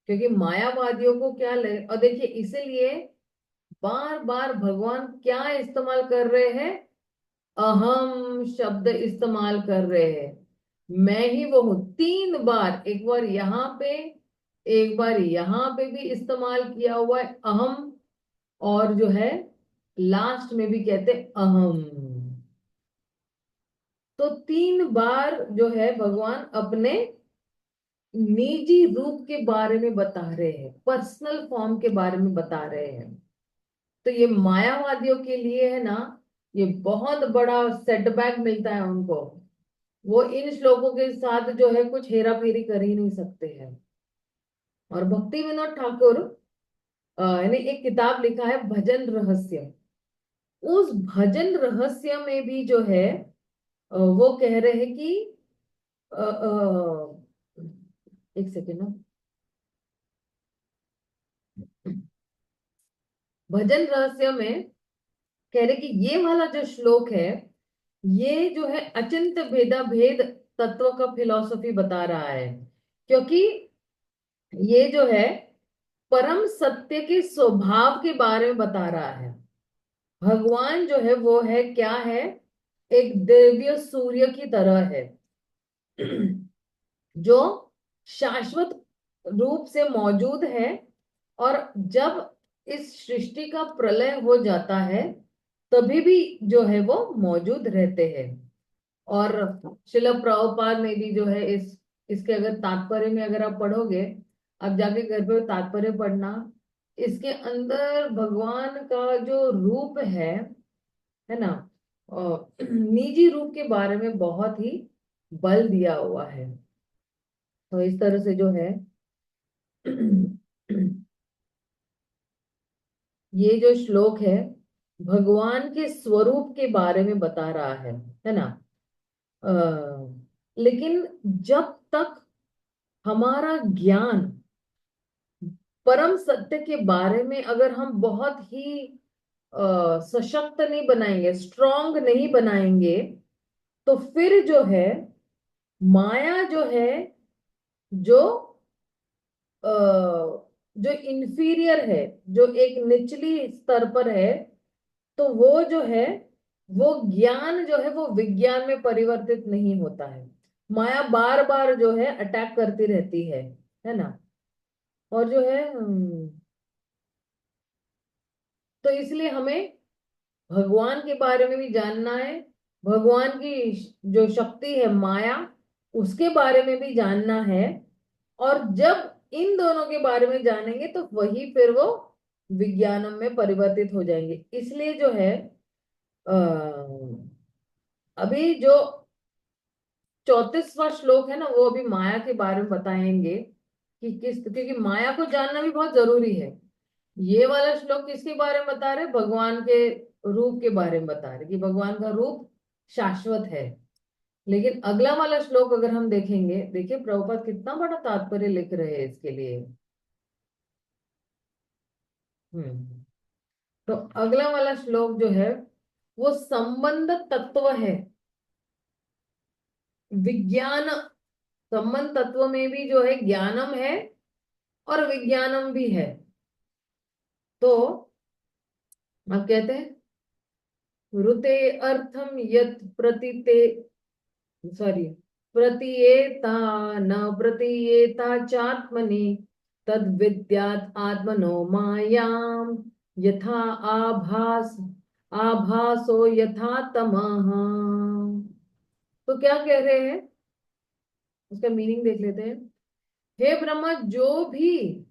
क्योंकि मायावादियों को क्या लगे, और देखिए इसीलिए बार बार भगवान क्या इस्तेमाल कर रहे हैं? अहम शब्द इस्तेमाल कर रहे हैं। मैं ही वो हूं, 3 बार, एक बार यहाँ पे, एक बार यहाँ पे भी इस्तेमाल किया हुआ है अहम, और जो है लास्ट में भी कहते अहम। तो 3 बार जो है भगवान अपने निजी रूप के बारे में बता रहे हैं, पर्सनल फॉर्म के बारे में बता रहे हैं। तो ये मायावादियों के लिए है ना, ये बहुत बड़ा सेटबैक मिलता है उनको। वो इन श्लोकों के साथ जो है कुछ हेरा फेरी कर ही नहीं सकते हैं। और भक्ति विनोद ठाकुर ने एक किताब लिखा है भजन रहस्य। उस भजन रहस्य में भी जो है वो कह रहे हैं कि एक सेकेंड ना, भजन रहस्य में कह रहे कि ये वाला जो श्लोक है ये जो है अचिंत भेदा भेद तत्व का फिलॉसफी बता रहा है। क्योंकि ये जो है परम सत्य के स्वभाव के बारे में बता रहा है। भगवान जो है वो है क्या है, एक दिव्य सूर्य की तरह है जो शाश्वत रूप से मौजूद है। और जब इस सृष्टि का प्रलय हो जाता है तभी भी जो है वो मौजूद रहते हैं। और शिल प्रभुपाद ने भी जो है इसके अगर तात्पर्य में अगर आप पढ़ोगे, आप जाके घर पे तात्पर्य पढ़ना, इसके अंदर भगवान का जो रूप है ना, निजी रूप के बारे में बहुत ही बल दिया हुआ है। तो इस तरह से जो है ये जो श्लोक है भगवान के स्वरूप के बारे में बता रहा है ना। लेकिन जब तक हमारा ज्ञान परम सत्य के बारे में अगर हम बहुत ही सशक्त नहीं बनाएंगे, स्ट्रांग नहीं बनाएंगे, तो फिर जो है माया जो है, जो जो इंफीरियर है, जो एक निचली स्तर पर है, तो वो जो है वो ज्ञान जो है वो विज्ञान में परिवर्तित नहीं होता है। माया बार बार जो है अटैक करती रहती है ना। और जो है तो इसलिए हमें भगवान के बारे में भी जानना है, भगवान की जो शक्ति है माया उसके बारे में भी जानना है। और जब इन दोनों के बारे में जानेंगे तो वही फिर वो विज्ञानम में परिवर्तित हो जाएंगे। इसलिए जो है अभी जो 34वां श्लोक है ना वो अभी माया के बारे में बताएंगे कि किस, क्योंकि माया को जानना भी बहुत जरूरी है। ये वाला श्लोक किसके बारे में बता रहे, भगवान के रूप के बारे में बता रहे कि भगवान का रूप शाश्वत है। लेकिन अगला वाला श्लोक अगर हम देखेंगे, देखिए प्रभुपाद कितना बड़ा तात्पर्य लिख रहे हैं इसके लिए। हम्म तो अगला वाला श्लोक जो है वो संबंध तत्व है। विज्ञान, संबंध तत्व में भी जो है ज्ञानम है और विज्ञानम भी है। तो आप कहते हैं ऋते अर्थम यत प्रतीते, सॉरी, प्रतीयेता न प्रतीयेता चात्मनि तद विद्यात आत्मनो मायाम यथा आभास आभासो यथा तमः। तो क्या कह रहे हैं, उसका मीनिंग देख लेते हैं। हे ब्रह्मा, जो भी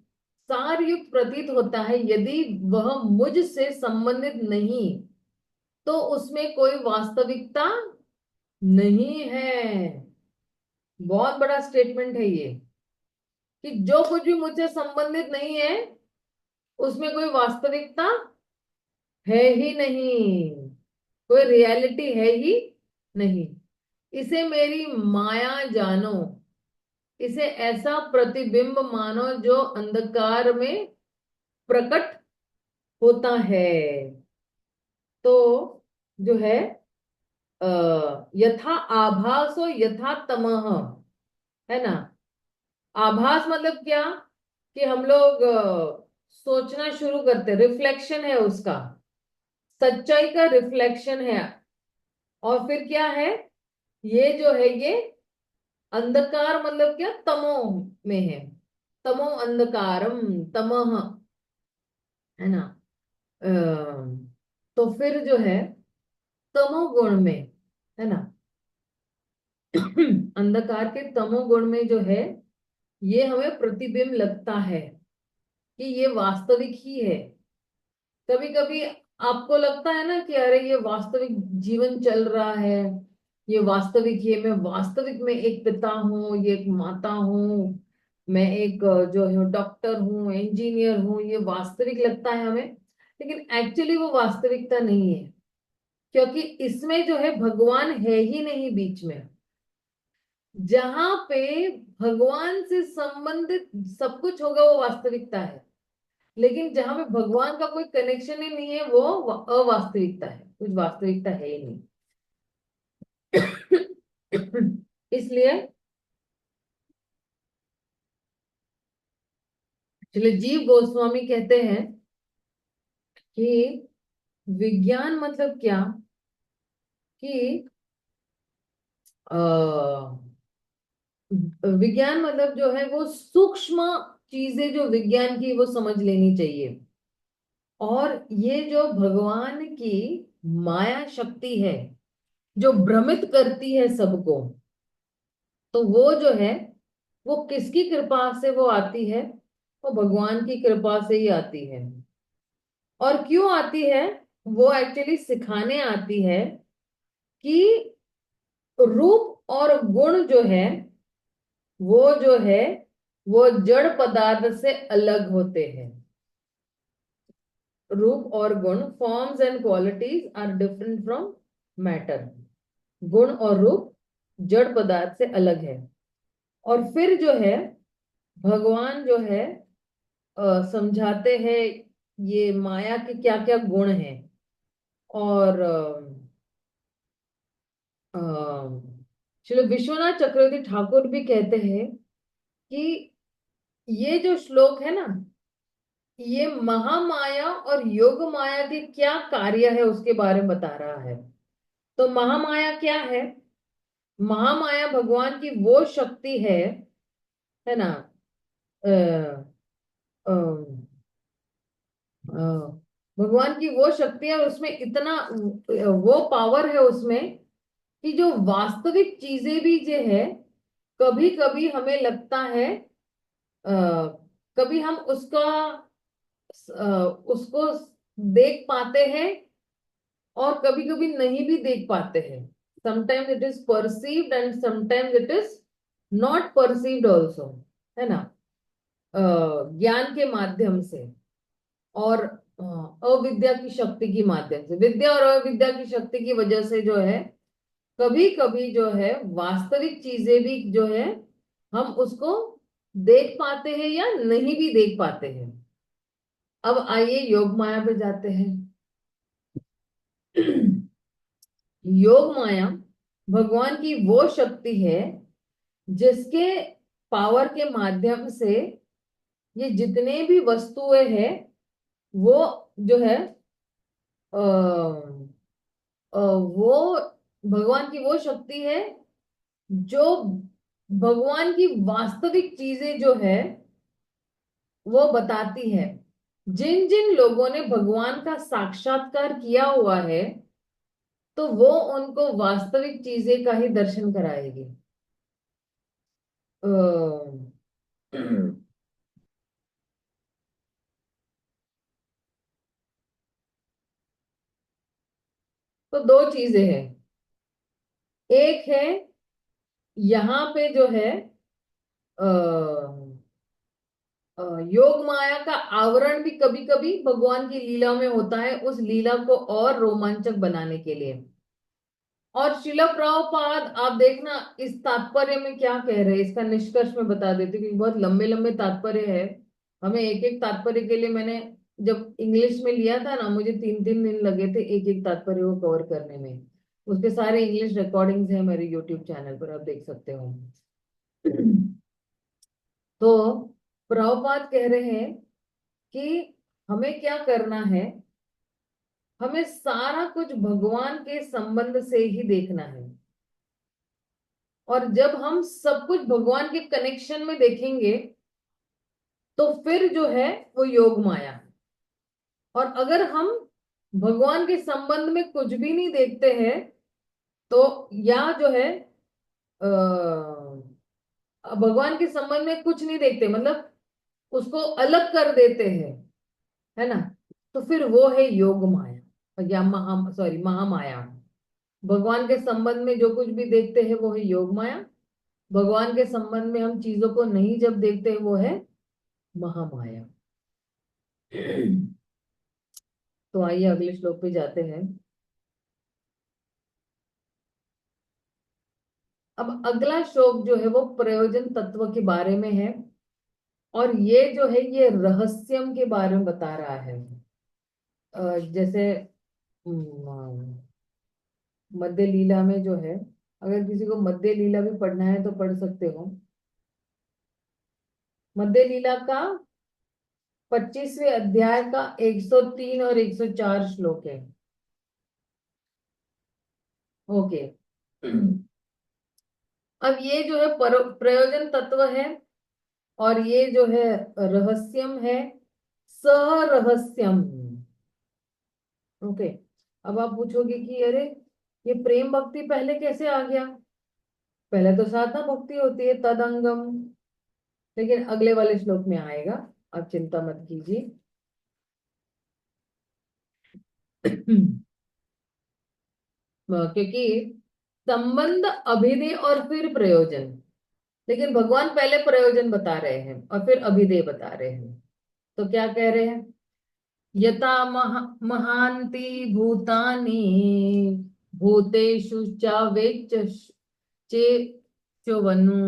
सारयुक्त प्रतीत होता है यदि वह मुझ से संबंधित नहीं तो उसमें कोई वास्तविकता नहीं है। बहुत बड़ा स्टेटमेंट है ये कि जो कुछ भी मुझसे संबंधित नहीं है उसमें कोई वास्तविकता है ही नहीं, कोई रियलिटी है ही नहीं। इसे मेरी माया जानो, इसे ऐसा प्रतिबिंब मानो जो अंधकार में प्रकट होता है। तो जो है यथा आभासो यथा तमः, है ना। आभास मतलब क्या, कि हम लोग सोचना शुरू करते, रिफ्लेक्शन है उसका, सच्चाई का रिफ्लेक्शन है। और फिर क्या है, ये जो है ये अंधकार मतलब क्या, तमो में है, तमो अंधकारम तमह, है ना। अ, तो फिर जो है तमो गुण में, है ना, अंधकार के तमो गुण में जो है ये हमें प्रतिबिंब लगता है कि ये वास्तविक ही है। कभी कभी आपको लगता है ना कि अरे ये वास्तविक जीवन चल रहा है, ये वास्तविक, ये मैं वास्तविक में एक पिता हूँ, ये एक माता हूँ, मैं एक जो है डॉक्टर हूँ, इंजीनियर हूँ, ये वास्तविक लगता है हमें। लेकिन एक्चुअली वो वास्तविकता नहीं है, क्योंकि इसमें जो है भगवान है ही नहीं बीच में। जहां पे भगवान से संबंधित सब कुछ होगा वो वास्तविकता है, लेकिन जहां पे भगवान का कोई कनेक्शन ही नहीं है वो अवास्तविकता है, कुछ वास्तविकता है ही नहीं। इसलिए चलिए, जीव गोस्वामी कहते हैं कि विज्ञान मतलब क्या, कि विज्ञान मतलब जो है वो सूक्ष्म चीजें जो विज्ञान की वो समझ लेनी चाहिए। और ये जो भगवान की माया शक्ति है जो भ्रमित करती है सबको, तो वो जो है वो किसकी कृपा से वो आती है? वो भगवान की कृपा से ही आती है। और क्यों आती है? वो एक्चुअली सिखाने आती है कि रूप और गुण जो है वो जो है वो जड़ पदार्थ से अलग होते हैं। रूप और गुण, forms and qualities are different from matter. गुण और रूप जड़ पदार्थ से अलग है। और फिर जो है भगवान जो है समझाते हैं ये माया के क्या क्या गुण हैं। और चलो, विश्वनाथ चक्रवर्ती ठाकुर भी कहते हैं कि ये जो श्लोक है ना, ये महामाया और योग माया के क्या कार्य है उसके बारे में बता रहा है। तो महामाया क्या है? महामाया भगवान की वो शक्ति है ना। अ, अ, अ, भगवान की वो शक्ति है, उसमें इतना वो पावर है उसमें कि जो वास्तविक चीजें भी जो है, कभी कभी हमें लगता है, कभी हम उसको देख पाते हैं और कभी कभी नहीं भी देख पाते हैं। Sometimes it is perceived and sometimes it is not perceived also, है ना। ज्ञान के माध्यम से और अविद्या की शक्ति के माध्यम से, विद्या और अविद्या की शक्ति की वजह से जो है कभी कभी जो है वास्तविक चीजें भी जो है हम उसको देख पाते हैं या नहीं भी देख पाते हैं। अब आइए योग माया पे जाते हैं। योग माया भगवान की वो शक्ति है जिसके पावर के माध्यम से ये जितने भी वस्तुएं हैं वो जो है वो भगवान की वो शक्ति है जो भगवान की वास्तविक चीजें जो है वो बताती है। जिन जिन लोगों ने भगवान का साक्षात्कार किया हुआ है तो वो उनको वास्तविक चीजें का ही दर्शन कराएगी। तो दो चीजें हैं। एक है यहाँ पे जो है योग माया का आवरण भी कभी कभी भगवान की लीला में होता है, उस लीला को और रोमांचक बनाने के लिए। और शिला प्रभुपाद आप देखना इस तात्पर्य में क्या कह रहे हैं, इसका निष्कर्ष में बता देती हूँ, क्योंकि बहुत लंबे लंबे तात्पर्य है। हमें एक एक तात्पर्य के लिए, मैंने जब इंग्लिश में लिया था ना, मुझे 3-3 दिन लगे थे एक एक तात्पर्य को कवर करने में। उसके सारे इंग्लिश रिकॉर्डिंग्स हैं मेरे यूट्यूब चैनल पर, आप देख सकते हो। तो प्रभुपाद कह रहे हैं कि हमें क्या करना है, हमें सारा कुछ भगवान के संबंध से ही देखना है। और जब हम सब कुछ भगवान के कनेक्शन में देखेंगे तो फिर जो है वो योग माया है। और अगर हम भगवान के संबंध में कुछ भी नहीं देखते हैं तो या जो है भगवान के संबंध में कुछ नहीं देखते, मतलब उसको अलग कर देते हैं, है ना, तो फिर वो है योग माया या महामाया। भगवान के संबंध में जो कुछ भी देखते हैं वो है योग माया। भगवान के संबंध में हम चीजों को नहीं जब देखते हैं वो है महामाया। तो आइए अगले श्लोक पे जाते हैं। अब अगला श्लोक जो है वो प्रयोजन तत्व के बारे में है। और ये जो है ये रहस्यम के बारे में बता रहा है। जैसे मध्य लीला में जो है, अगर किसी को मध्य लीला भी पढ़ना है तो पढ़ सकते हो। मध्य लीला का 25वें अध्याय का 103 और 104 श्लोक है। ओके। अब ये जो है प्रयोजन तत्व है, और ये जो है रहस्यम है, सरहस्यम। ओके। अब आप पूछोगे कि अरे ये प्रेम भक्ति पहले कैसे आ गया? पहले तो साधना भक्ति होती है, तदंगम। लेकिन अगले वाले श्लोक में आएगा, आप चिंता मत कीजिए। क्योंकि संबंध, अभिधेय और फिर प्रयोजन। लेकिन भगवान पहले प्रयोजन बता रहे हैं और फिर अभिधेय बता रहे हैं। तो क्या कह रहे हैं? यथा महांति भूतानि भूतेषु च वेच्च चे च्यवनु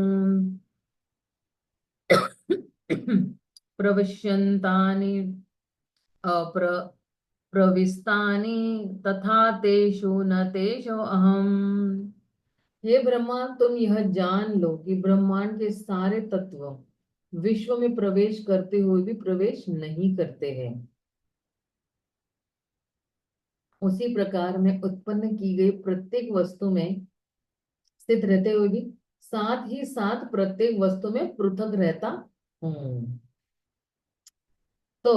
प्रविश्यन्तानि अप्र प्रविष्टानि तथा तेषु न तेषु अहम। हे ब्रह्मा, तुम यह जान लो कि ब्रह्मांड के सारे तत्व विश्व में प्रवेश करते हुए भी प्रवेश नहीं करते हैं। उसी प्रकार में उत्पन्न की गई प्रत्येक वस्तु में स्थित रहते हुए भी साथ ही साथ प्रत्येक वस्तु में पृथक रहता हूं। तो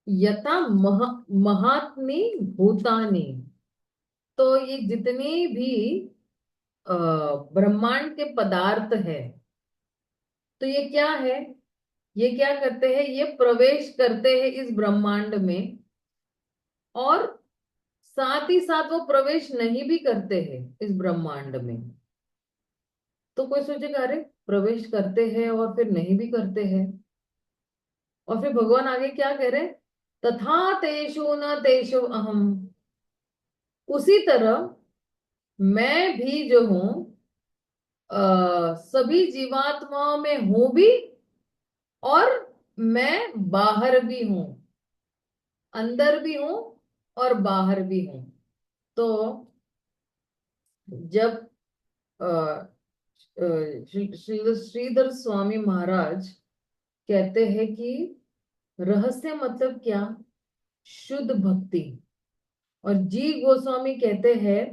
यथा महात्मी भूतानी, तो ये जितने भी ब्रह्मांड के पदार्थ है, तो ये क्या है? ये क्या करते हैं? ये प्रवेश करते हैं इस ब्रह्मांड में, और साथ ही साथ वो प्रवेश नहीं भी करते हैं इस ब्रह्मांड में। तो कोई सोचेगा अरे प्रवेश करते हैं और फिर नहीं भी करते हैं। और फिर भगवान आगे क्या कह रहे हैं? तथा तेषु न तेषु अहम। उसी तरह मैं भी जो हूं सभी जीवात्माओं में हूं भी, और मैं बाहर भी हूं, अंदर भी हूं और बाहर भी हूं। तो जब श्रीधर स्वामी महाराज कहते हैं कि रहस्य मतलब क्या? शुद्ध भक्ति। और जी गोस्वामी कहते हैं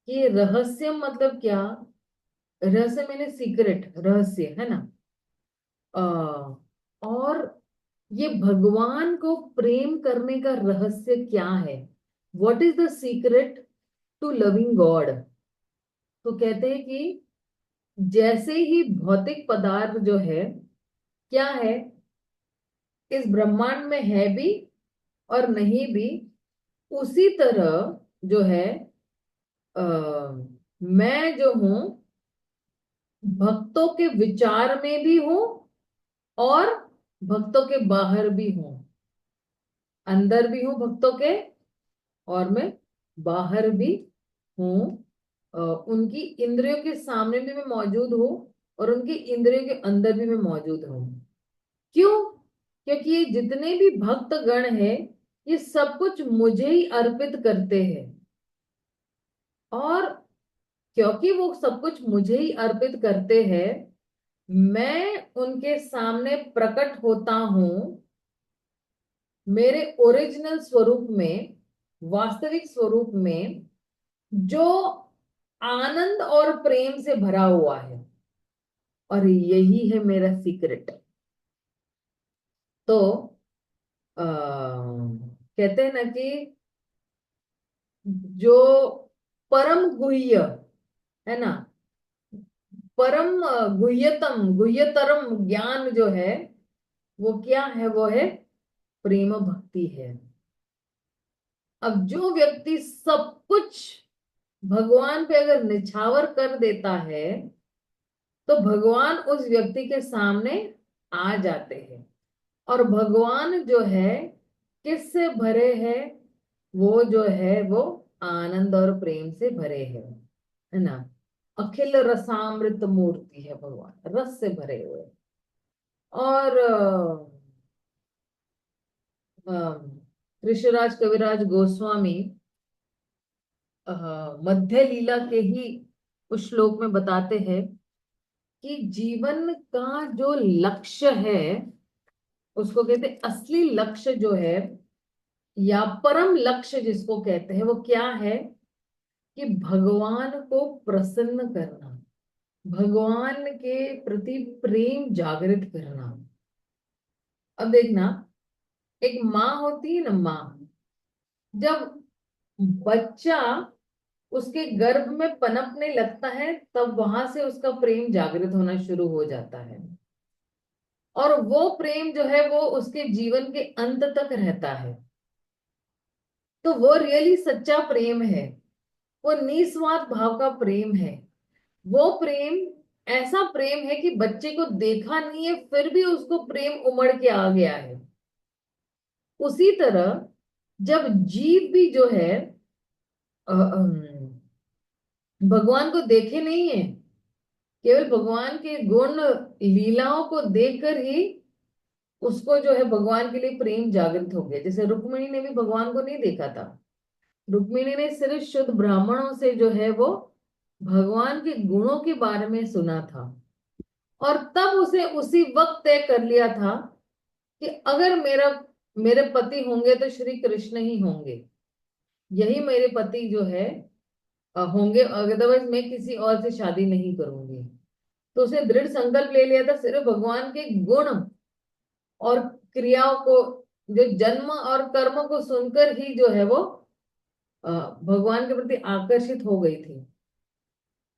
कि रहस्य मतलब क्या? रहस्य मैंने सीक्रेट, रहस्य है ना। और ये भगवान को प्रेम करने का रहस्य क्या है? What is the secret to loving God? तो कहते हैं कि जैसे ही भौतिक पदार्थ जो है क्या है, इस ब्रह्मांड में है भी और नहीं भी, उसी तरह जो है आ, मैं जो हूं भक्तों के विचार में भी हूं और भक्तों के बाहर भी हूं, अंदर भी हूं भक्तों के, और मैं बाहर भी हूं। उनकी इंद्रियों के सामने भी मैं मौजूद हूं और उनकी इंद्रियों के अंदर भी मैं मौजूद हूं। क्यों? क्योंकि ये जितने भी भक्त गण हैं, ये सब कुछ मुझे ही अर्पित करते हैं। और क्योंकि वो सब कुछ मुझे ही अर्पित करते हैं, मैं उनके सामने प्रकट होता हूं मेरे ओरिजिनल स्वरूप में, वास्तविक स्वरूप में, जो आनंद और प्रेम से भरा हुआ है। और यही है मेरा सीक्रेट। तो कहते हैं ना कि जो परम गुह्य है ना, परम गुह्यतम गुह्यतरम ज्ञान जो है वो क्या है? वो है प्रेम भक्ति है। अब जो व्यक्ति सब कुछ भगवान पे अगर निछावर कर देता है, तो भगवान उस व्यक्ति के सामने आ जाते हैं। और भगवान जो है किससे भरे हैं? वो जो है वो आनंद और प्रेम से भरे हैं, है ना। अखिल रसामृत मूर्ति है भगवान, रस से भरे हुए। और ऋषिराज कविराज गोस्वामी मध्य लीला के ही उस श्लोक में बताते हैं कि जीवन का जो लक्ष्य है उसको कहते हैं असली लक्ष्य जो है या परम लक्ष्य जिसको कहते हैं वो क्या है कि भगवान को प्रसन्न करना, भगवान के प्रति प्रेम जागृत करना। अब देखना, एक माँ होती है ना, माँ जब बच्चा उसके गर्भ में पनपने लगता है तब वहां से उसका प्रेम जागृत होना शुरू हो जाता है, और वो प्रेम जो है वो उसके जीवन के अंत तक रहता है। तो वो रियली सच्चा प्रेम है, वो निस्वार्थ भाव का प्रेम है। वो प्रेम ऐसा प्रेम है कि बच्चे को देखा नहीं है फिर भी उसको प्रेम उमड़ के आ गया है। उसी तरह जब जीव भी जो है भगवान को देखे नहीं है, केवल भगवान के गुण लीलाओं को देखकर ही उसको जो है भगवान के लिए प्रेम जागृत हो गया। जैसे रुक्मिणी ने भी भगवान को नहीं देखा था, रुक्मिणी ने सिर्फ शुद्ध ब्राह्मणों से जो है वो भगवान के गुणों के बारे में सुना था, और तब उसे उसी वक्त तय कर लिया था कि अगर मेरे पति होंगे तो श्री कृष्ण ही होंगे, यही मेरे पति जो है होंगे, अदरवाइज मैं किसी और से शादी नहीं करूंगी। तो उसने दृढ़ संकल्प ले लिया था सिर्फ भगवान के गुण और क्रियाओं को, जो जन्म और कर्म को सुनकर ही जो है वो भगवान के प्रति आकर्षित हो गई थी।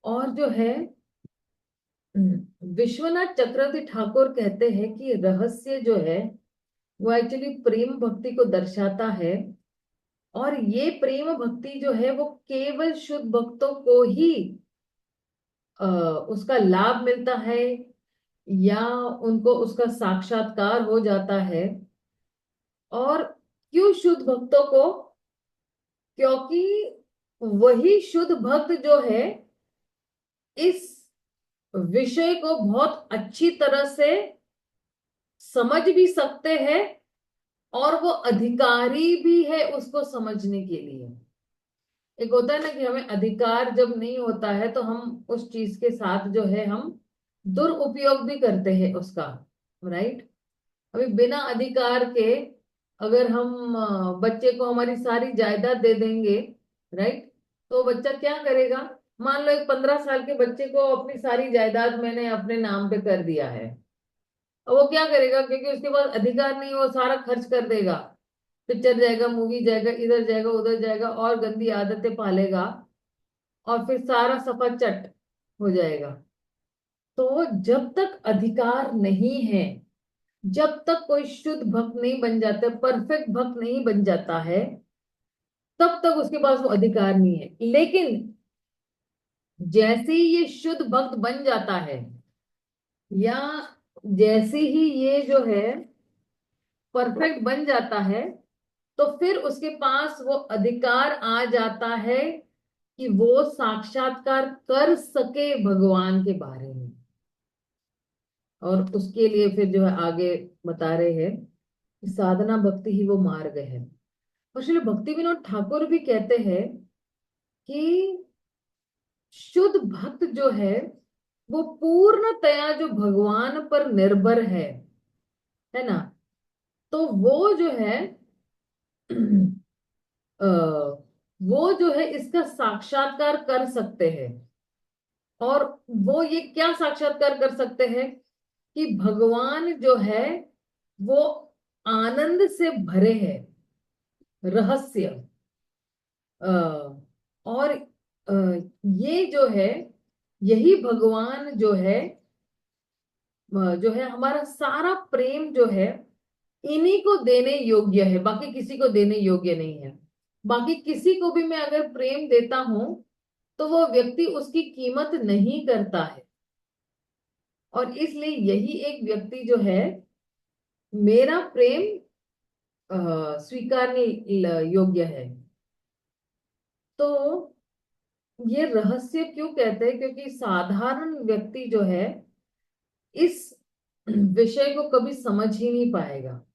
और जो है विश्वनाथ चक्रवर्ती ठाकुर कहते हैं कि रहस्य जो है वो एक्चुअली प्रेम भक्ति को दर्शाता है, और ये प्रेम भक्ति जो है वो केवल शुद्ध भक्तों को ही उसका लाभ मिलता है या उनको उसका साक्षात्कार हो जाता है। और क्यों शुद्ध भक्तों को? क्योंकि वही शुद्ध भक्त जो है इस विषय को बहुत अच्छी तरह से समझ भी सकते हैं, और वो अधिकारी भी है उसको समझने के लिए। एक होता है ना कि हमें अधिकार जब नहीं होता है तो हम उस चीज के साथ जो है हम दुरुपयोग भी करते हैं उसका, राइट। अभी बिना अधिकार के अगर हम बच्चे को हमारी सारी जायदाद दे देंगे, राइट, तो बच्चा क्या करेगा? मान लो एक 15 साल के बच्चे को अपनी सारी जायदाद मैंने अपने नाम पे कर दिया है, और वो क्या करेगा? क्योंकि उसके पास अधिकार नहीं, वो सारा खर्च कर देगा, पिक्चर जाएगा, मूवी जाएगा, इधर जाएगा उधर जाएगा, और गंदी आदतें पालेगा, और फिर सारा सफा चट हो जाएगा। तो जब तक अधिकार नहीं है, जब तक कोई शुद्ध भक्त नहीं बन जाता, परफेक्ट भक्त नहीं बन जाता है, तब तक उसके पास वो अधिकार नहीं है। लेकिन जैसे ही ये शुद्ध भक्त बन जाता है, या जैसे ही ये जो है परफेक्ट बन जाता है, तो फिर उसके पास वो अधिकार आ जाता है कि वो साक्षात्कार कर सके भगवान के बारे में। और उसके लिए फिर जो है आगे बता रहे हैं कि साधना भक्ति ही वो मार्ग है। और श्री भक्ति विनोद ठाकुर भी कहते हैं कि शुद्ध भक्त जो है वो पूर्णतया जो भगवान पर निर्भर है ना, तो वो जो है अ, वो जो है इसका साक्षात्कार कर सकते हैं। और वो ये क्या साक्षात्कार कर सकते हैं कि भगवान जो है वो आनंद से भरे हैं, रहस्य। और ये जो है, यही भगवान जो है हमारा सारा प्रेम जो है इन्हीं को देने योग्य है, बाकी किसी को देने योग्य नहीं है। बाकी किसी को भी मैं अगर प्रेम देता हूं तो वो व्यक्ति उसकी कीमत नहीं करता है, और इसलिए यही एक व्यक्ति जो है मेरा प्रेम स्वीकारने योग्य है। तो ये रहस्य क्यों कहते हैं? क्योंकि साधारण व्यक्ति जो है इस विषय को कभी समझ ही नहीं पाएगा।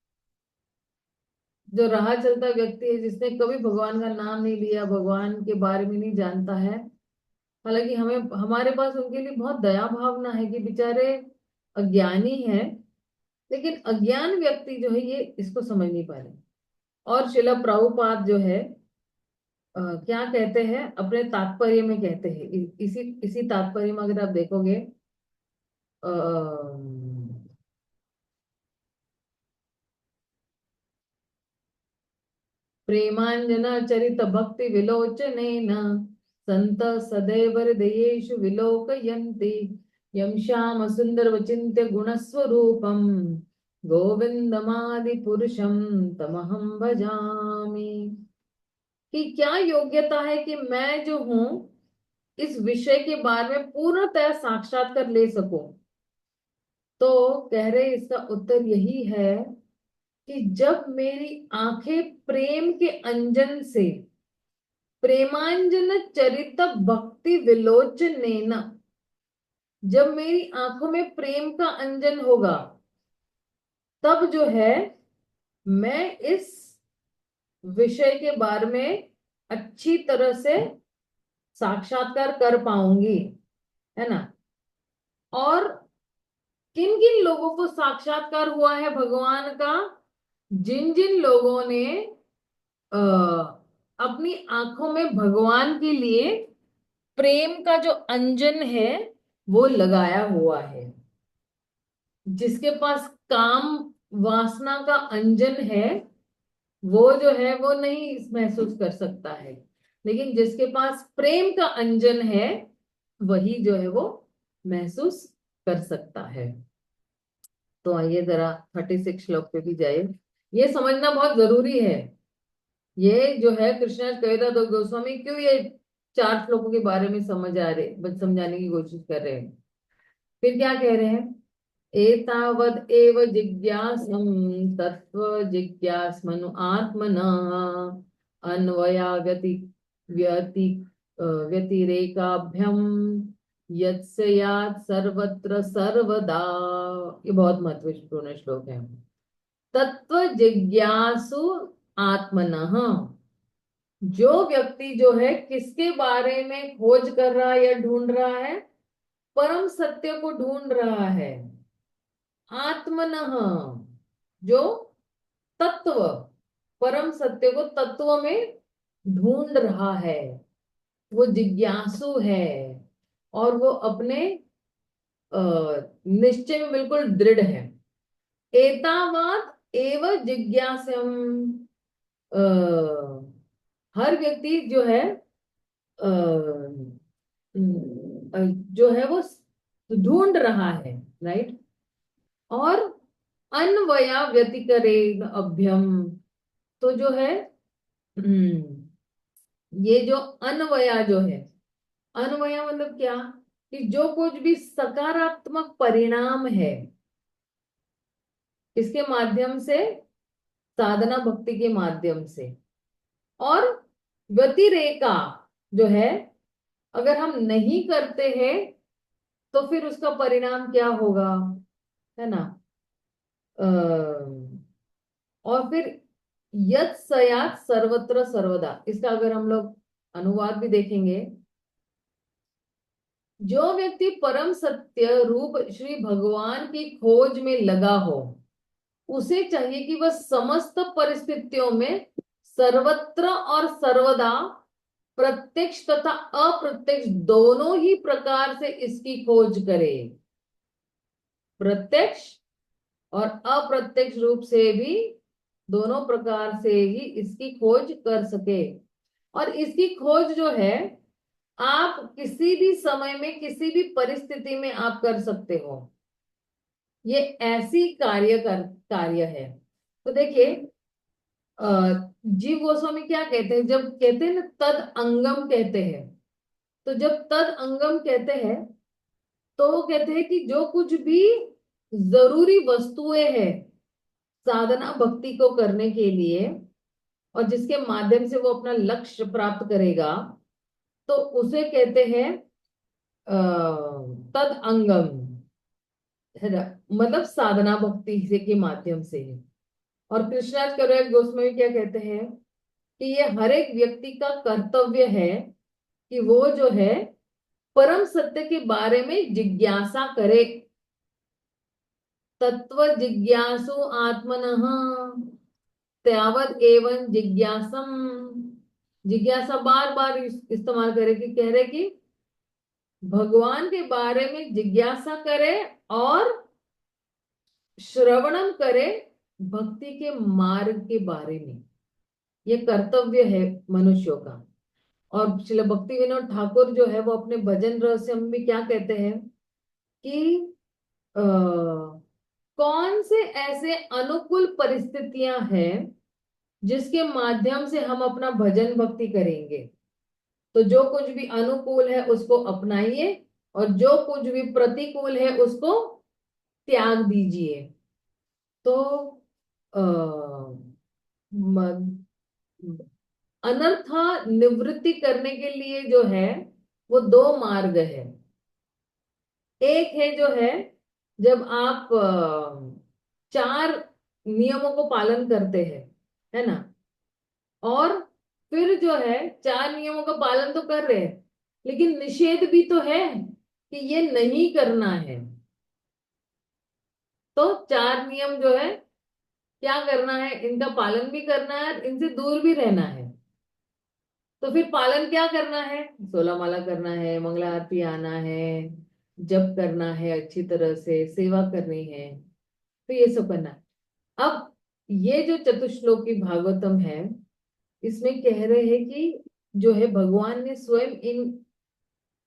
जो राह चलता व्यक्ति है, जिसने कभी भगवान का नाम नहीं लिया, भगवान के बारे में नहीं जानता है, हालांकि हमें हमारे पास उनके लिए बहुत दया भावना है कि बेचारे अज्ञानी है, लेकिन अज्ञान व्यक्ति जो है ये इसको समझ नहीं पा रहे। और श्रील प्रभुपाद जो है क्या कहते हैं अपने तात्पर्य में कहते हैं, इसी इसी तात्पर्य में अगर आप देखोगे प्रेमांजना चरित भक्ति विलोचनेन संत सदैव हृदयेषु विलोकयन्ति यं श्याम सुंदर वचिन्त्य गुणस्वरूपम गोविंदमादि पुरुषम तमहं भजामि। कि क्या योग्यता है कि मैं जो हूं इस विषय के बारे में पूर्णतः साक्षात्कार ले सकूं। तो कह रहे इसका उत्तर यही है कि जब मेरी आंखें प्रेम के अंजन से प्रेमांजन चरित भक्ति विलोचनेन, जब मेरी आंखों में प्रेम का अंजन होगा तब जो है मैं इस विषय के बारे में अच्छी तरह से साक्षात्कार कर पाऊंगी, है ना। और किन किन लोगों को साक्षात्कार हुआ है भगवान का? जिन जिन लोगों ने अपनी आंखों में भगवान के लिए प्रेम का जो अंजन है वो लगाया हुआ है। जिसके पास काम वासना का अंजन है वो जो है वो नहीं महसूस कर सकता है, लेकिन जिसके पास प्रेम का अंजन है वही जो है वो महसूस कर सकता है। तो आइए जरा 36 श्लोक पे भी जाए। ये समझना बहुत जरूरी है। ये जो है कृष्ण कविता दो गोस्वामी क्यों ये 4 श्लोकों के बारे में समझाने की कोशिश कर रहे हैं। फिर क्या कह रहे हैं? एतावद एव जिज्ञासं तत्व जिज्ञास्मनु आत्मनः अन्वया व्यति व्यतिरेकाभ्यम यत्स्यात् सर्वत्र सर्वदा। ये बहुत महत्वपूर्ण श्लोक है। तत्व जिज्ञासु आत्मनः, जो व्यक्ति जो है किसके बारे में खोज कर रहा है या ढूंढ रहा है? परम सत्य को ढूंढ रहा है। आत्मनः, जो तत्व परम सत्य को तत्व में ढूंढ रहा है, वो जिज्ञासु है और वो अपने निश्चय में बिल्कुल दृढ़ है। एतावत् एव जिज्ञासम, हर व्यक्ति जो है जो है वो ढूंढ रहा है, राइट। और अन्वया व्यतिकरे अभ्यम, तो जो है ये जो अन्वया जो है, अन्वया मतलब क्या कि जो कुछ भी सकारात्मक परिणाम है इसके माध्यम से, साधना भक्ति के माध्यम से, और व्यतिरेका जो है अगर हम नहीं करते हैं तो फिर उसका परिणाम क्या होगा, है ना। और फिर यत् सयात् सर्वत्र सर्वदा, इसका अगर हम लोग अनुवाद भी देखेंगे, जो व्यक्ति परम सत्य रूप श्री भगवान की खोज में लगा हो उसे चाहिए कि वह समस्त परिस्थितियों में सर्वत्र और सर्वदा प्रत्यक्ष तथा अप्रत्यक्ष दोनों ही प्रकार से इसकी खोज करे। प्रत्यक्ष और अप्रत्यक्ष रूप से भी दोनों प्रकार से ही इसकी खोज कर सके। और इसकी खोज जो है आप किसी भी समय में किसी भी परिस्थिति में आप कर सकते हो। ये ऐसी कार्य है। तो देखिए जीव गोस्वामी क्या कहते हैं, जब कहते हैं ना तद अंगम कहते हैं, तो जब तद अंगम कहते हैं तो वो कहते हैं कि जो कुछ भी जरूरी वस्तुएं हैं साधना भक्ति को करने के लिए और जिसके माध्यम से वो अपना लक्ष्य प्राप्त करेगा, तो उसे कहते हैं तद अंगम, है ना, मतलब साधना भक्ति से के माध्यम से ही। और कृष्णाज कविराज गोस्वामी क्या कहते हैं कि ये हर एक व्यक्ति का कर्तव्य है कि वो जो है परम सत्य के बारे में जिज्ञासा करे। तत्व जिज्ञासु आत्मनः त्यावत एवं जिज्ञासम। जिज्ञासा बार बार इस्तेमाल करे कि कह रहे कि भगवान के बारे में जिज्ञासा करे और श्रवणम करे भक्ति के मार्ग के बारे में। ये कर्तव्य है मनुष्यों का। और श्रील भक्ति विनोद ठाकुर जो है वो अपने भजन रहस्य में क्या कहते हैं कि कौन से ऐसे अनुकूल परिस्थितियां हैं जिसके माध्यम से हम अपना भजन भक्ति करेंगे। तो जो कुछ भी अनुकूल है उसको अपनाइए और जो कुछ भी प्रतिकूल है उसको त्याग दीजिए। तो आ, अनर्थ निवृत्ति करने के लिए जो है वो दो मार्ग है। एक है जो है जब आप चार नियमों को पालन करते हैं, है ना, और फिर जो है चार नियमों का पालन तो कर रहे हैं लेकिन निषेध भी तो है कि ये नहीं करना है। तो चार नियम जो है क्या करना है, इनका पालन भी करना है, इनसे दूर भी रहना है। तो फिर पालन क्या करना है, 16 माला करना है, मंगला आरती आना है, जप करना है, अच्छी तरह से सेवा करनी है, तो ये सब करना है। अब ये जो चतुश्लोकी भागवतम है इसमें कह रहे हैं कि जो है भगवान ने स्वयं इन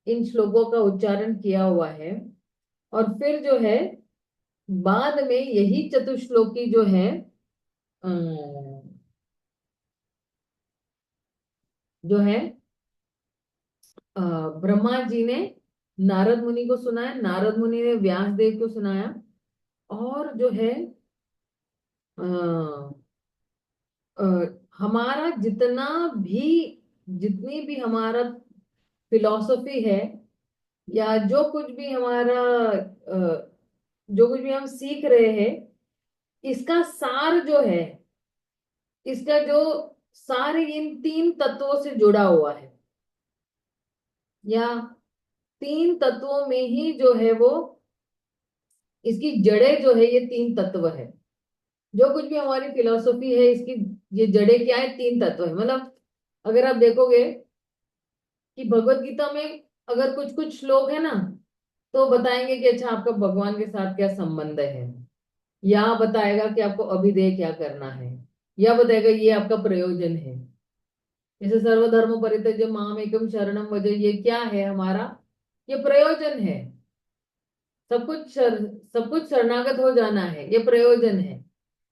इन श्लोकों का उच्चारण किया हुआ है और फिर जो है बाद में यही चतुश्लोकी जो है जो है ब्रह्मा जी ने नारद मुनि को सुनाया, नारद मुनि ने व्यास देव को सुनाया। और जो है अ, अ, हमारा जितनी भी हमारा फिलॉसफी है या जो कुछ भी हमारा जो कुछ भी हम सीख रहे हैं इसका सार जो है, इसका जो सार इन तीन तत्वों से जुड़ा हुआ है या तीन तत्वों में ही जो है वो इसकी जड़ें जो है ये तीन तत्व है। जो कुछ भी हमारी फिलॉसफी है इसकी ये जड़ें क्या है, तीन तत्व है। मतलब अगर आप देखोगे कि भगवत गीता में अगर कुछ कुछ श्लोक है ना तो बताएंगे कि अच्छा आपका भगवान के साथ क्या संबंध है, या बताएगा कि आपको अभिधेय क्या करना है, या बताएगा ये आपका प्रयोजन है। जैसे सर्वधर्म परित्यज्य माम एकम शरणम व्रज, ये क्या है हमारा, ये प्रयोजन है। सब कुछ शरणागत हो जाना है, ये प्रयोजन है।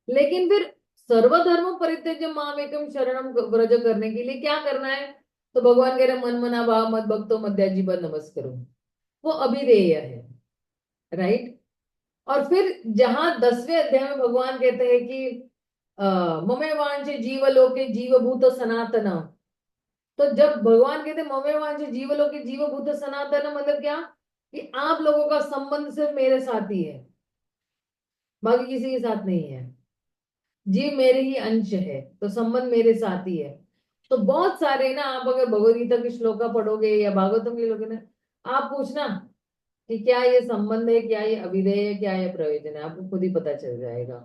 लेकिन फिर सर्वधर्म परित्यज्य माम एकम शरणम व्रज करने के लिए क्या करना है, तो भगवान कह रहे मन मना भाव मत भक्तो मध्याजीव नमस्करो, वो अभिधेय है, राइट। और फिर जहां 10वें अध्याय में भगवान कहते हैं कि ममे वांछे जीवलोके जीवभूत सनातन। तो जब भगवान कहते ममे वांछे जीवलोके जीवभूत सनातन मतलब क्या, कि आप लोगों का संबंध सिर्फ मेरे साथ ही है, बाकी किसी के साथ नहीं है। जीव मेरे ही अंश है तो संबंध मेरे साथ ही है। तो बहुत सारे ना, आप अगर भगवद गीता के श्लोका पढ़ोगे या भागवतम के लोगे ना, आप पूछना कि क्या ये संबंध है, क्या ये अभिधेय है, क्या ये प्रयोजन है, आपको खुद ही पता चल जाएगा।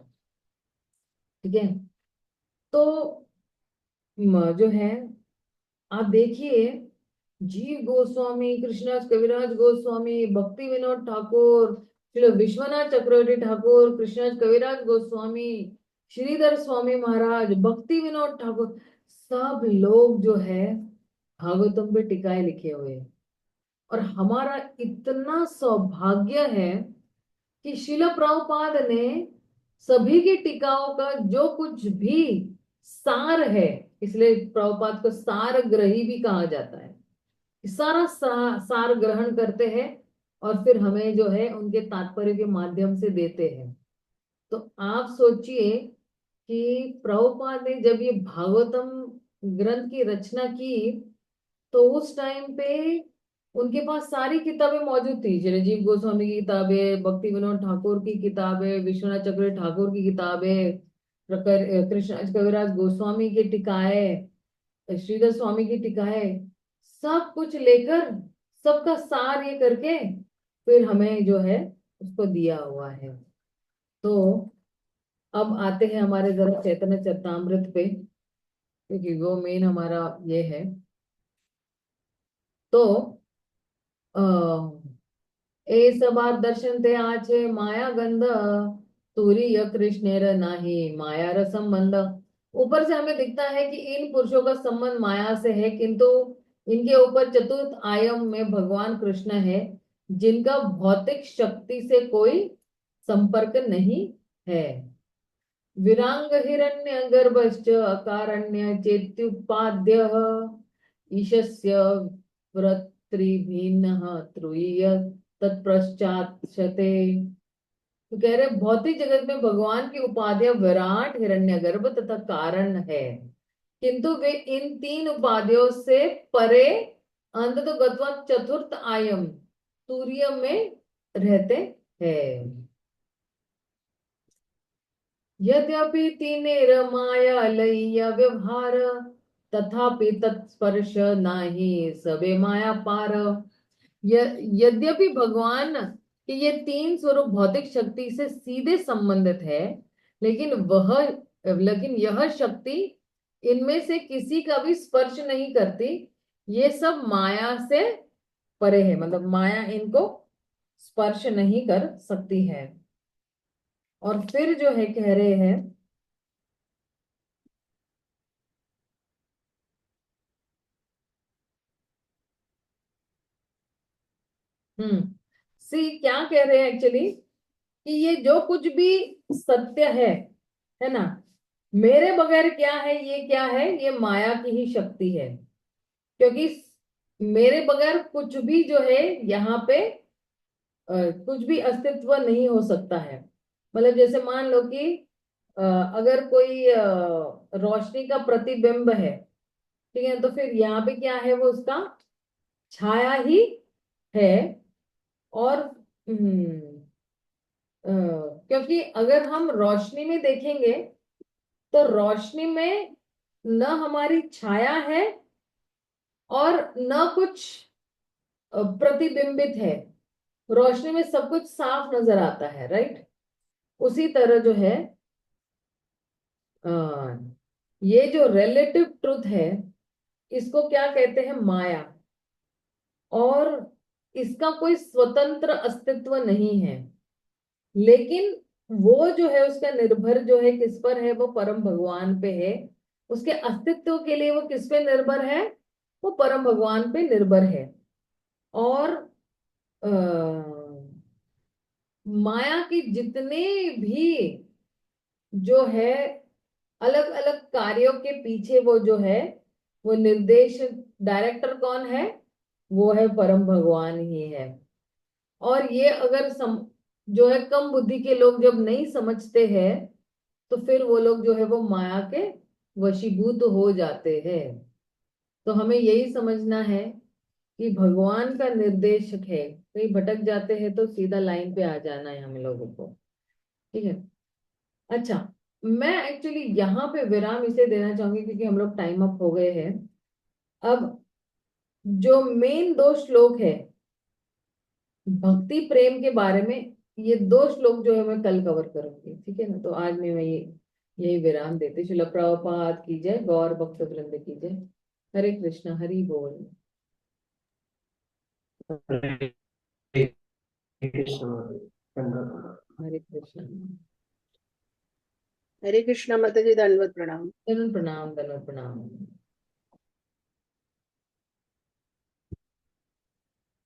ठीक है। तो जो है आप देखिए जीव गोस्वामी, कृष्णदास कविराज गोस्वामी, भक्ति विनोद ठाकुर, श्री विश्वनाथ चक्रवर्ती ठाकुर, कृष्णदास कविराज गोस्वामी, श्रीधर स्वामी महाराज, भक्ति विनोद ठाकुर, सब लोग जो है भागवतम पे टीकाएं लिखे हुए हैं। और हमारा इतना सौभाग्य है कि शिला प्रभुपाद ने सभी की टीकाओं का जो कुछ भी सार है, इसलिए प्रभुपाद को सार ग्रही भी कहा जाता है, सारा सार ग्रहण करते हैं और फिर हमें जो है उनके तात्पर्य के माध्यम से देते हैं। तो आप सोचिए कि प्रभुपाद ने जब ये भागवतम ग्रंथ की रचना की तो उस टाइम पे उनके पास सारी किताबें मौजूद थी, चिरंजीव गोस्वामी की किताबें, भक्ति विनोद ठाकुर की किताबें, विश्वनाथ चक्रवर्ती ठाकुर की किताबें, कृष्ण कविराज गोस्वामी की टीकाएं, श्रीधर स्वामी की टीकाएं, सब कुछ लेकर सबका सार ये करके फिर हमें जो है उसको दिया हुआ है। तो अब आते हैं हमारे जरा चैतन्य चरितामृत पे, क्योंकि वो मेन हमारा ये है। तो ए सबार दर्शन ते आछे माया गंध, तुरीय कृष्णेर नाही माया र संबंध। ऊपर से हमें दिखता है कि इन पुरुषों का संबंध माया से है, किंतु इनके ऊपर चतुर्थ आयम में भगवान कृष्ण है, जिनका भौतिक शक्ति से कोई संपर्क नहीं है। विरांग हिरण्य गर्भश्च अकारण्य चेत्युपाद्य ईशस्य वृत्तिभिन्नः त्रुय्य तत्पश्चात्शते। तो कह रहे भौतिक जगत में भगवान की उपाधियां विराट, हिरण्यगर्भ तथा कारण है, किंतु वे इन तीन उपाधियों से परे अंत तो गत्वा चतुर्थ आयम तूर्य में रहते हैं। यद्यपि तीनेर माया लय व्यवहार, तथापि तत्स्पर्श नाही सबे माया पार। यद्यपि भगवान के ये तीन स्वरूप भौतिक शक्ति से सीधे संबंधित है, लेकिन यह शक्ति इनमें से किसी का भी स्पर्श नहीं करती। ये सब माया से परे है, मतलब माया इनको स्पर्श नहीं कर सकती है। और फिर जो है कह रहे हैं सी क्या कह रहे हैं एक्चुअली, कि ये जो कुछ भी सत्य है ना, मेरे बगैर क्या है, ये क्या है, ये माया की ही शक्ति है। क्योंकि मेरे बगैर कुछ भी जो है यहाँ पे कुछ भी अस्तित्व नहीं हो सकता है। मतलब जैसे मान लो कि अगर कोई रोशनी का प्रतिबिंब है, ठीक है, तो फिर यहाँ पे क्या है, वो उसका छाया ही है। और क्योंकि अगर हम रोशनी में देखेंगे तो रोशनी में न हमारी छाया है और न कुछ प्रतिबिंबित है। रोशनी में सब कुछ साफ नजर आता है, राइट। उसी तरह जो है अ, ये जो रिलेटिव ट्रुथ है, इसको क्या कहते हैं, माया। और इसका कोई स्वतंत्र अस्तित्व नहीं है, लेकिन वो जो है उसका निर्भर जो है किस पर है, वो परम भगवान पे है। उसके अस्तित्व के लिए वो किस पे निर्भर है, वो परम भगवान पे निर्भर है। और आ, माया की जितने भी जो है अलग अलग कार्यों के पीछे वो जो है वो निर्देश, डायरेक्टर कौन है, वो है परम भगवान ही है। और ये अगर जो है कम बुद्धि के लोग जब नहीं समझते हैं, तो फिर वो लोग जो है वो माया के वशीभूत हो जाते हैं। तो हमें यही समझना है कि भगवान का निर्देशक है। कहीं भटक जाते हैं तो सीधा लाइन पे आ जाना है हम लोगों को, ठीक है। अच्छा, मैं एक्चुअली यहाँ पे विराम इसे देना चाहूंगी क्योंकि हम लोग टाइम अप हो गए हैं। अब जो मेन दो श्लोक है भक्ति प्रेम के बारे में, ये दो श्लोक जो है मैं कल कवर करूंगी, ठीक है ना। तो आज मैं ये यही विराम देती। श्रील प्रभुपाद की जय, गौर भक्त वृंद की जय। हरे कृष्ण, हरि बोल। हरे कृष्ण। हरे कृष्ण। हरे कृष्णा माता जी, दंडवत प्रणाम। धन्वत प्रणाम, धन्वत प्रणाम।